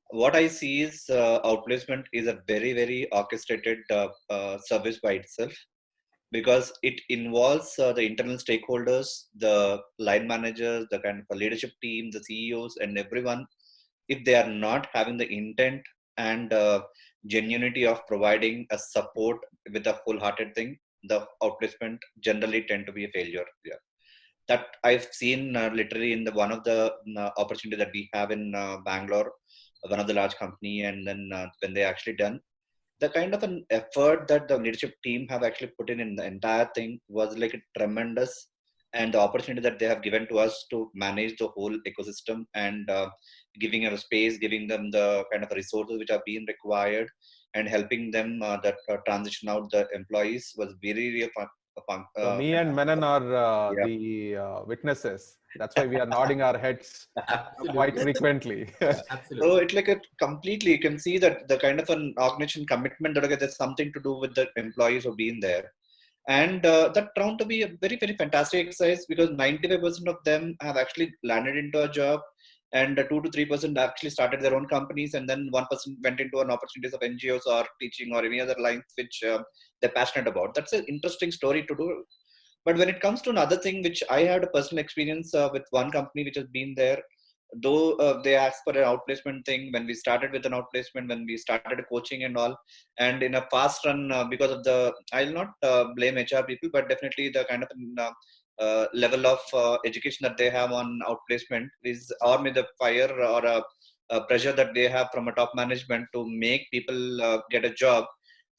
What I see is outplacement is a very, very orchestrated service by itself, because it involves the internal stakeholders, the line managers, the kind of leadership team, the CEOs, and everyone. If they are not having the intent and genuinity of providing a support with a full-hearted thing, the outplacement generally tend to be a failure. Yeah. That I've seen literally in one of the opportunity that we have in Bangalore, one of the large company, and then when they actually done, the kind of an effort that the leadership team have actually put in the entire thing was like a tremendous, and the opportunity that they have given to us to manage the whole ecosystem and giving them space, giving them the kind of resources which are being required, and helping them transition out the employees was very, really fun. So me and Menon are Yeah. the witnesses. That's why we are nodding our heads quite Absolutely. frequently. Absolutely. So it's like a completely, you can see that the kind of an organization commitment that, okay, there's something to do with the employees who have been there. And that turned out to be a very, very fantastic exercise, because 95% of them have actually landed into a job, and 2 to 3% actually started their own companies, and then 1% went into an opportunities of NGOs or teaching or any other lines which they're passionate about. That's an interesting story to do. But when it comes to another thing, which I had a personal experience with one company which has been there, though they asked for an outplacement thing, when we started with an outplacement, when we started coaching and all, and in a fast run, because of the, I'll not blame HR people, but definitely the kind of level of education that they have on outplacement is, or maybe the fire or a pressure that they have from a top management to make people get a job.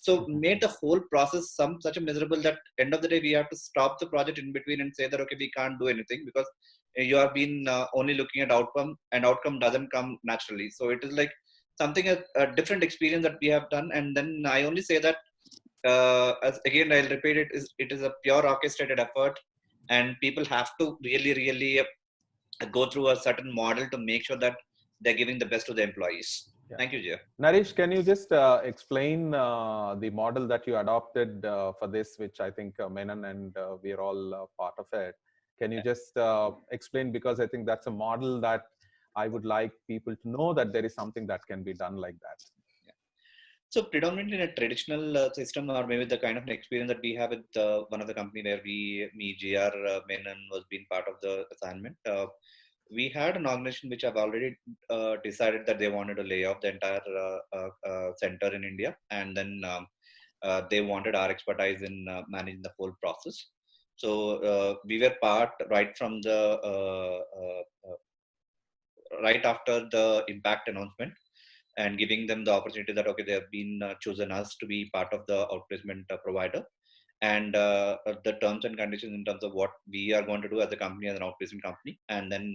So made the whole process such a miserable that end of the day we have to stop the project in between and say that, okay, we can't do anything because you have been only looking at outcome, and outcome doesn't come naturally. So it is like something a different experience that we have done. And then I only say that as again I'll repeat it, it is a pure orchestrated effort, and people have to really go through a certain model to make sure that they're giving the best to the employees. Yeah. Thank you, Jay. Naresh, can you just explain the model that you adopted for this, which I think Menon and we are all part of it. Can you just explain, because I think that's a model that I would like people to know that there is something that can be done like that. Yeah. So predominantly in a traditional system, or maybe the kind of an experience that we have with one of the company where GR Menon was being part of the assignment. We had an organization which have already decided that they wanted to lay off the entire center in India, and then they wanted our expertise in managing the whole process. So we were part right from the right after the impact announcement, and giving them the opportunity that, okay, they have been chosen us to be part of the outplacement provider, and the terms and conditions in terms of what we are going to do as a company, as an outplacement company. And then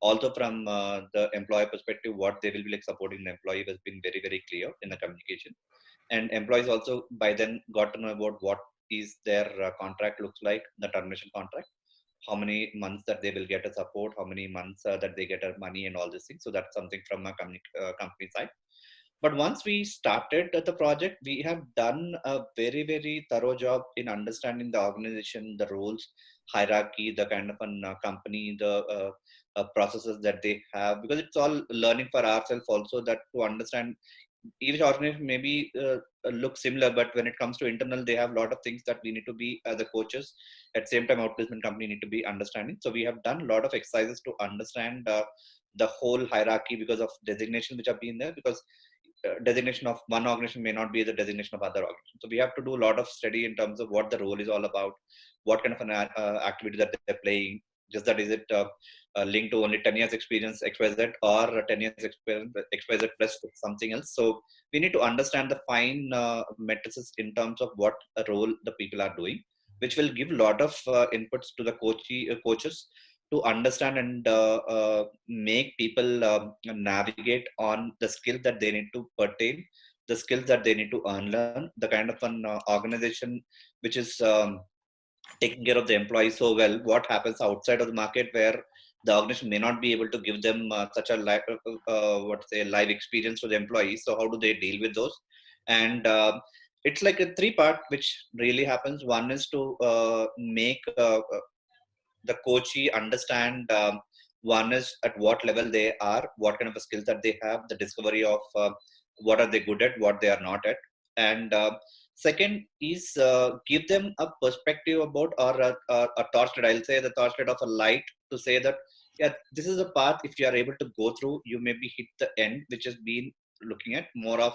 also from the employer perspective, what they will be like supporting the employee has been very, very clear in the communication. And employees also by then got to know about what is their contract looks like, the termination contract, how many months that they will get a support, how many months that they get money, and all these things. So that's something from a company side. But once we started the project, we have done a very, very thorough job in understanding the organization, the roles, hierarchy, the kind of a company, the processes that they have, because it's all learning for ourselves also, that to understand each organization maybe look similar, but when it comes to internal, they have a lot of things that we need to be the coaches. At the same time, outplacement company need to be understanding. So we have done a lot of exercises to understand the whole hierarchy, because of designation which have been there, because designation of one organization may not be the designation of other organizations. So we have to do a lot of study in terms of what the role is all about, what kind of an activity that they're playing. Just that, is it linked to only 10 years experience XYZ, or 10 years experience XYZ plus something else. So we need to understand the fine matrices in terms of what role the people are doing, which will give a lot of inputs to the coaches to understand and make people navigate on the skills that they need to pertain, the skills that they need to unlearn, the kind of an organization which is taking care of the employees so well. What happens outside of the market, where the organization may not be able to give them such a live experience to the employees. So how do they deal with those? And it's like a three-part which really happens. One is to make the coachee understand, one is at what level they are, what kind of skills that they have, the discovery of what are they good at, what they are not at. And second is give them a perspective about, or a torchlight, I'll say the torchlight of a light, to say that, yeah, this is a path, if you are able to go through, you maybe hit the end, which has been looking at more of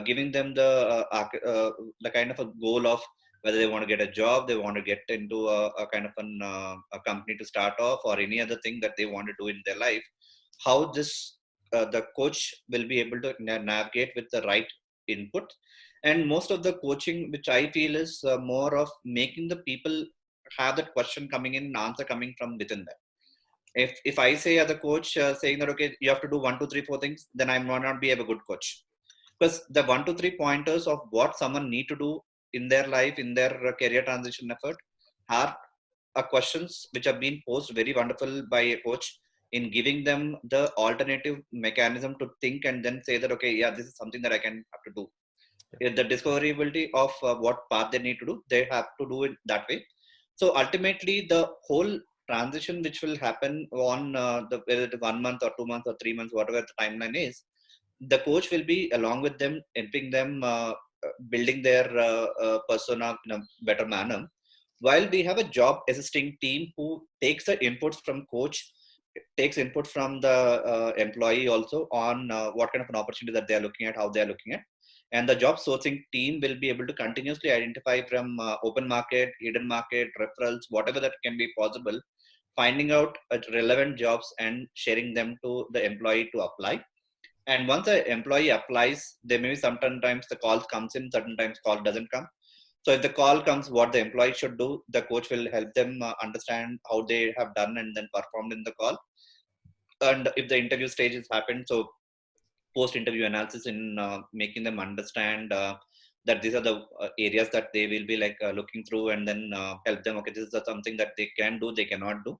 giving them the kind of a goal of whether they want to get a job, they want to get into a kind of a company to start off, or any other thing that they want to do in their life. How this the coach will be able to navigate with the right input. And most of the coaching, which I feel, is more of making the people have that question coming in and answer coming from within them. If I say as a coach saying that, okay, you have to do 1, 2, 3, 4 things, then I might not be a good coach. because the 1 to 3 pointers of what someone need to do in their life, in their career transition effort, are questions which have been posed very wonderful by a coach in giving them the alternative mechanism to think and then say that, okay, yeah, this is something that I can have to do. The discoverability of what path they need to do, they have to do it that way. So ultimately, the whole transition which will happen on whether it is 1 month or 2 months or 3 months, whatever the timeline is, the coach will be along with them, helping them building their persona in a better manner. While we have a job assisting team who takes the inputs from coach, takes input from the employee also on what kind of an opportunity that they are looking at, how they are looking at. And the job sourcing team will be able to continuously identify from open market, hidden market, referrals, whatever that can be possible, finding out relevant jobs and sharing them to the employee to apply. And once the employee applies, there may be sometimes the call comes in, certain times call doesn't come. So if the call comes, what the employee should do, the coach will help them understand how they have done and then performed in the call. And if the interview stage has happened, so post-interview analysis in making them understand that these are the areas that they will be like looking through, and then help them, okay, this is something that they can do, they cannot do.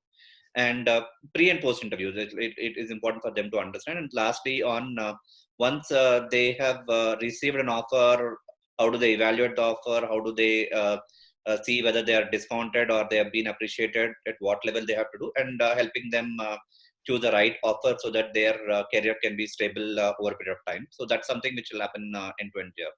And pre and post interviews, it is important for them to understand. And lastly, on once they have received an offer, how do they evaluate the offer? How do they see whether they are discounted or they have been appreciated, at what level they have to do, and helping them choose the right offer so that their career can be stable over a period of time. So that's something which will happen end to end here.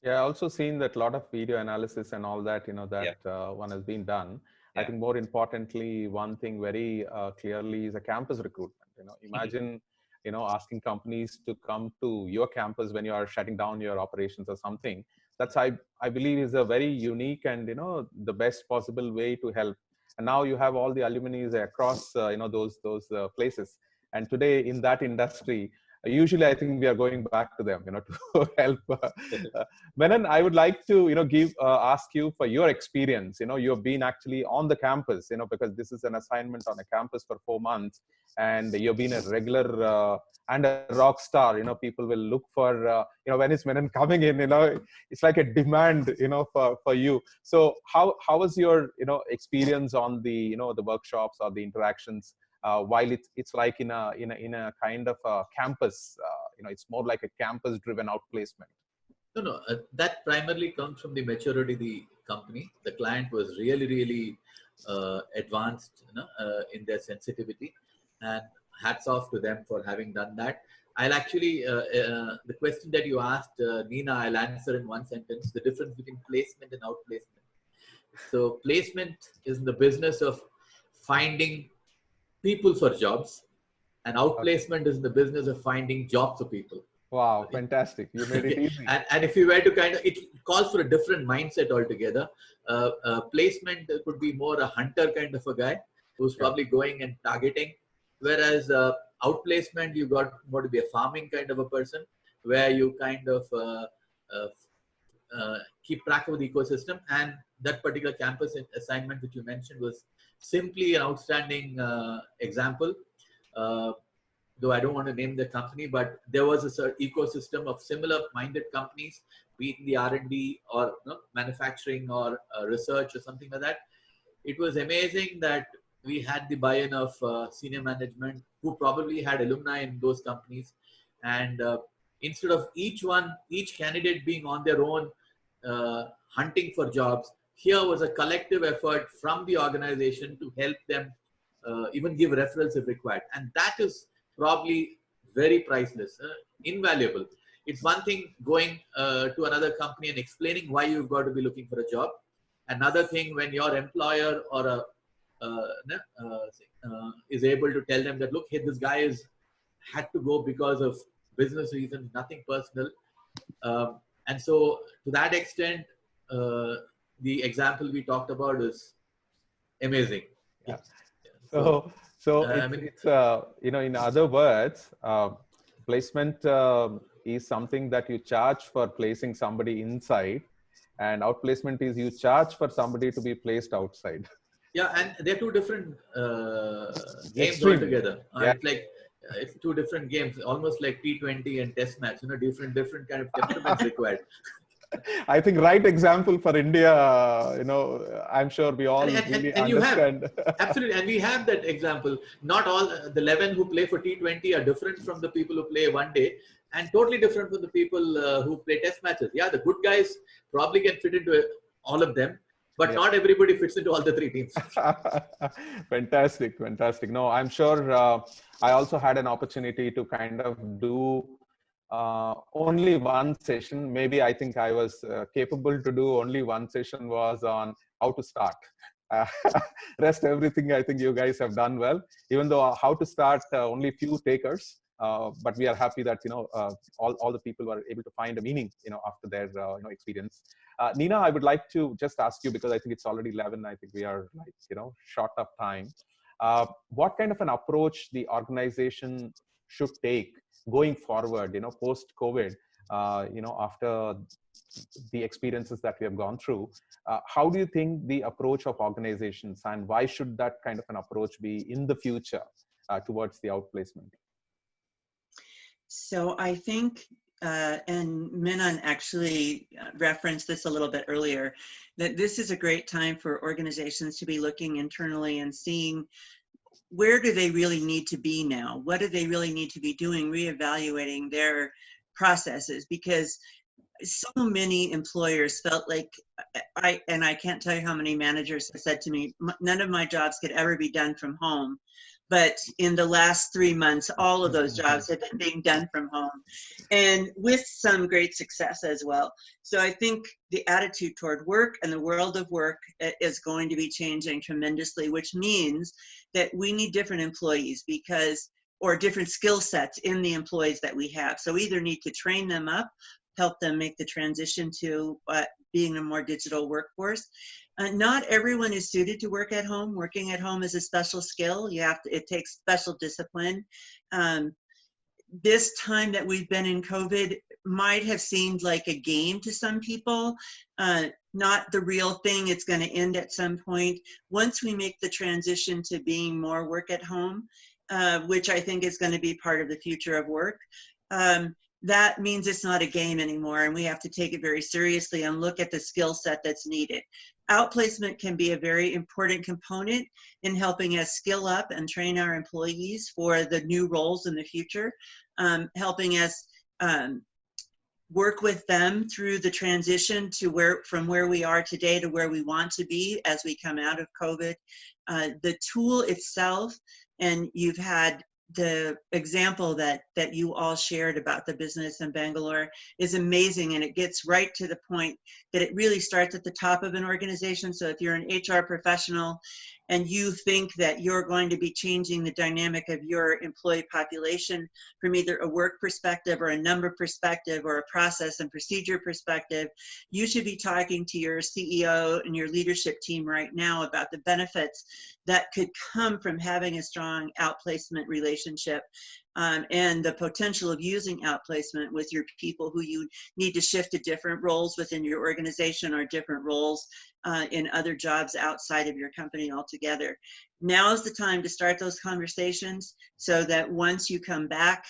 Yeah, I also seen that a lot of video analysis and all that, that one has been done. I think more importantly, one thing very clearly is a campus recruitment. Imagine, asking companies to come to your campus when you are shutting down your operations or something. That's, I believe, is a very unique and, the best possible way to help. And now you have all the alumni across, those places. And today in that industry, usually I think we are going back to them, to help. Menon, I would like to, ask you for your experience. You've been actually on the campus, because this is an assignment on a campus for 4 months, and you've been a regular and a rock star. People will look for, when is Menon coming in? It's like a demand, for you. So how was your, experience on the, the workshops or the interactions? While it's like in a kind of a campus, it's more like a campus driven outplacement. No, that primarily comes from the maturity of the company. The client was really advanced, in their sensitivity, and hats off to them for having done that. I'll actually, the question that you asked, Nina, I'll answer in one sentence: the difference between placement and outplacement. So placement is in the business of finding people for jobs, and outplacement is in the business of finding jobs for people. Wow, fantastic. You made it easy. And if you were to it calls for a different mindset altogether. Placement could be more a hunter kind of a guy who's probably going and targeting, whereas outplacement, you got more to be a farming kind of a person, where you kind of keep track of the ecosystem. And that particular campus assignment which you mentioned was simply an outstanding example. Though I don't want to name the company, but there was a certain ecosystem of similar-minded companies, be it in the R&D or manufacturing or research or something like that. It was amazing that we had the buy-in of senior management who probably had alumni in those companies, and instead of each candidate being on their own hunting for jobs, here was a collective effort from the organization to help them even give referrals if required, and that is probably very priceless, invaluable. It's one thing going to another company and explaining why you've got to be looking for a job. Another thing when your employer or is able to tell them that, look, hey, this guy had to go because of business reasons, nothing personal. And so to that extent, the example we talked about is amazing. Yeah. So it's in other words, placement is something that you charge for placing somebody inside, and outplacement is you charge for somebody to be placed outside. Yeah, and they're two different games altogether. It's like it's two different games, almost like T20 and Test match. Different kind of temperaments required. I think right example for India. I'm sure we all really and you have understand. absolutely, and we have that example. Not all the 11 who play for T20 are different from the people who play one day, and totally different from the people who play Test matches. Yeah, the good guys probably can fit into all of them, but not everybody fits into all the three teams. Fantastic. No, I'm sure I also had an opportunity to kind of do only one session. Maybe I think I was capable to do only one session was on how to start. Rest everything I think you guys have done well, even though how to start only few takers. But we are happy that all the people were able to find a meaning after their experience. Nina, I would like to just ask you, because I think it's already 11. I think we are short of time. What kind of an approach the organization should take going forward, post COVID, after the experiences that we have gone through? How do you think the approach of organizations, and why should that kind of an approach be in the future towards the outplacement? So I think, and Menon actually referenced this a little bit earlier, that this is a great time for organizations to be looking internally and seeing where do they really need to be now? What do they really need to be doing? Reevaluating their processes, because so many employers felt like, I can't tell you how many managers have said to me, none of my jobs could ever be done from home. But in the last 3 months, all of those jobs have been being done from home, and with some great success as well. So I think the attitude toward work and the world of work is going to be changing tremendously, which means that we need different employees or different skill sets in the employees that we have. So we either need to train them up, help them make the transition to being a more digital workforce. Not everyone is suited to work at home. Working at home is a special skill. It takes special discipline. This time that we've been in COVID might have seemed like a game to some people, not the real thing. It's going to end at some point. Once we make the transition to being more work at home, which I think is going to be part of the future of work, that means it's not a game anymore, and we have to take it very seriously and look at the skill set that's needed. Outplacement can be a very important component in helping us skill up and train our employees for the new roles in the future, helping us work with them through the transition to from where we are today to where we want to be as we come out of COVID. The tool itself, and you've had the example that you all shared about the business in Bangalore, is amazing, and it gets right to the point that it really starts at the top of an organization. So if you're an HR professional and you think that you're going to be changing the dynamic of your employee population from either a work perspective or a number perspective or a process and procedure perspective, you should be talking to your CEO and your leadership team right now about the benefits that could come from having a strong outplacement relationship, and the potential of using outplacement with your people who you need to shift to different roles within your organization or different roles in other jobs outside of your company altogether. Now is the time to start those conversations, so that once you come back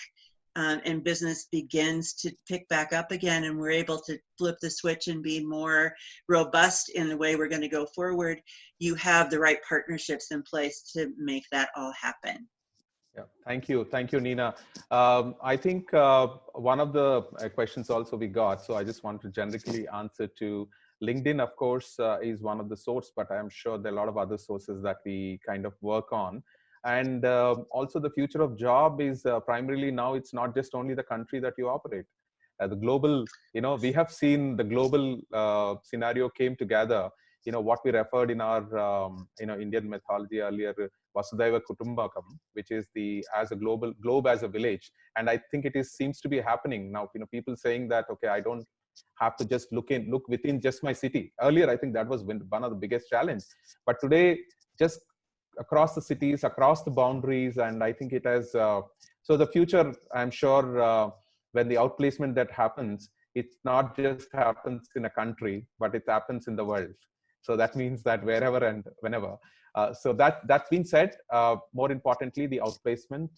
and business begins to pick back up again, and we're able to flip the switch and be more robust in the way we're going to go forward, you have the right partnerships in place to make that all happen. Yeah, thank you, Nina. I think one of the questions also we got, so I just want to generically answer to LinkedIn, of course, is one of the sources, but I'm sure there are a lot of other sources that we kind of work on. And also the future of job is primarily now, it's not just only the country that you operate. The global, we have seen the global scenario came together. What we referred in our, Indian mythology earlier, Vasudhaiva Kutumbakam, which is as a globe as a village. And I think seems to be happening now. People saying that, okay, I don't have to just look within just my city. Earlier, I think that was one of the biggest challenge. But today, just across the cities, across the boundaries, and I think it has, so the future, I'm sure, when the outplacement that happens, it not just happens in a country, but it happens in the world. So that means that wherever and whenever. So that's been said, more importantly, the outplacement,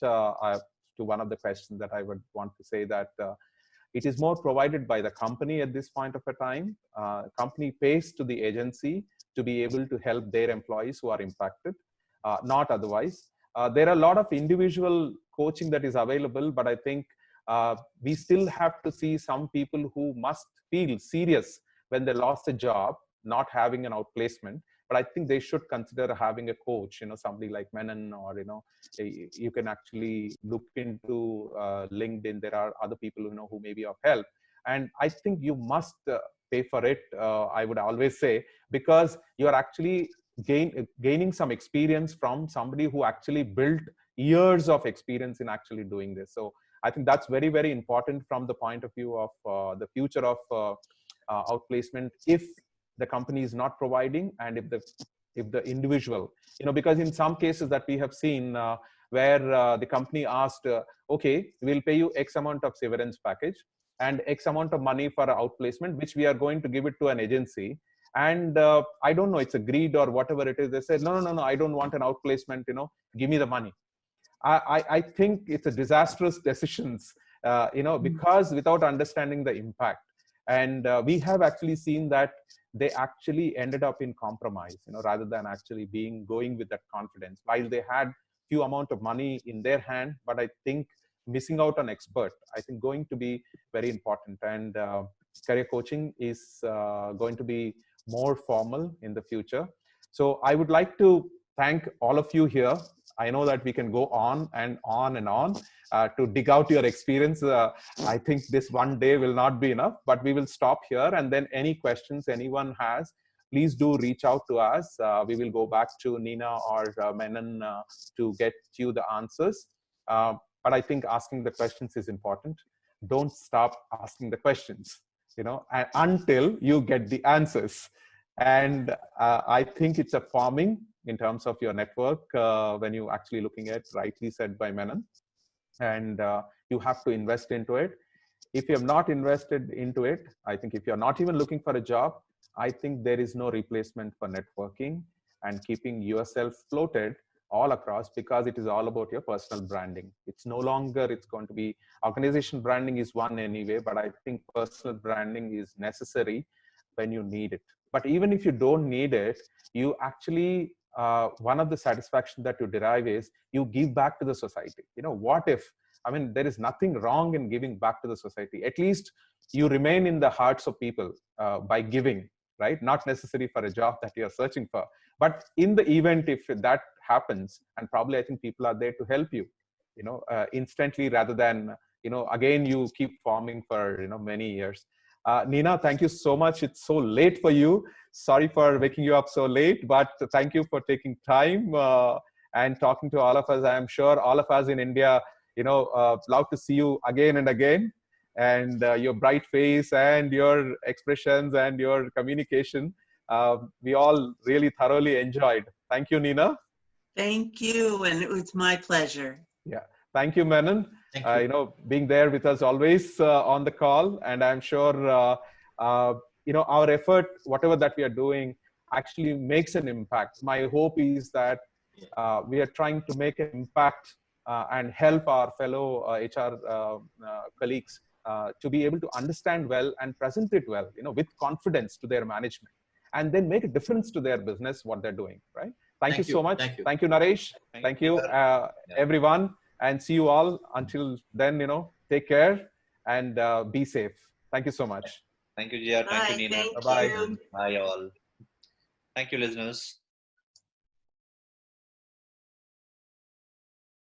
to one of the questions that I would want to say that it is more provided by the company at this point of a time. Company pays to the agency to be able to help their employees who are impacted, not otherwise. There are a lot of individual coaching that is available, but I think we still have to see some people who must feel serious when they lost a job, not having an outplacement. But I think they should consider having a coach, somebody like Menon, or, you can actually look into LinkedIn. There are other people, who may be of help. And I think you must pay for it, I would always say, because you are actually gaining some experience from somebody who actually built years of experience in actually doing this. So I think that's very, very important from the point of view of the future of outplacement. If the company is not providing, and if the individual, because in some cases that we have seen where the company asked, okay, we'll pay you X amount of severance package and X amount of money for outplacement, which we are going to give it to an agency. And I don't know, it's agreed or whatever it is. They said, no, I don't want an outplacement, give me the money. I think it's a disastrous decisions, because without understanding the impact. And we have actually seen that they actually ended up in compromise, rather than actually going with that confidence, while they had few amount of money in their hand. But I think missing out on expert, I think going to be very important. And career coaching is going to be more formal in the future. So I would like to thank all of you here. I know that we can go on and on and on to dig out your experience. I think this one day will not be enough, but we will stop here. And then any questions anyone has, please do reach out to us. We will go back to Nina or Menon to get you the answers. But I think asking the questions is important. Don't stop asking the questions, until you get the answers. And I think it's a farming in terms of your network when you actually looking at, rightly said by Menon, and you have to invest into it. If you have not invested into it, I think if you're not even looking for a job, I think there is no replacement for networking and keeping yourself floated all across, because it is all about your personal branding. It's no longer, it's going to be, organization branding is one anyway, but I think personal branding is necessary when you need it. But even if you don't need it, you actually, one of the satisfaction that you derive is you give back to the society. What if, there is nothing wrong in giving back to the society. At least you remain in the hearts of people by giving, right? Not necessary for a job that you're searching for. But in the event, if that happens, and probably I think people are there to help you, instantly, rather than, again, you keep farming for, many years. Nina, thank you so much. It's so late for you. Sorry for waking you up so late, but thank you for taking time and talking to all of us. I am sure all of us in India, love to see you again and again. And your bright face and your expressions and your communication, we all really thoroughly enjoyed. Thank you, Nina. Thank you, and it was my pleasure. Yeah, thank you, Menon. Thank you. Being there with us always on the call. And I'm sure, our effort, whatever that we are doing, actually makes an impact. My hope is that we are trying to make an impact and help our fellow HR colleagues to be able to understand well and present it well, with confidence to their management, and then make a difference to their business, what they're doing, right? Thank you so much. Thank you, Naresh. Thank you, everyone. And see you all. Until then, take care and be safe. Thank you so much. Thank you, Jia. Thank you, Nina. Bye. Bye-bye. Bye, all. Thank you, listeners.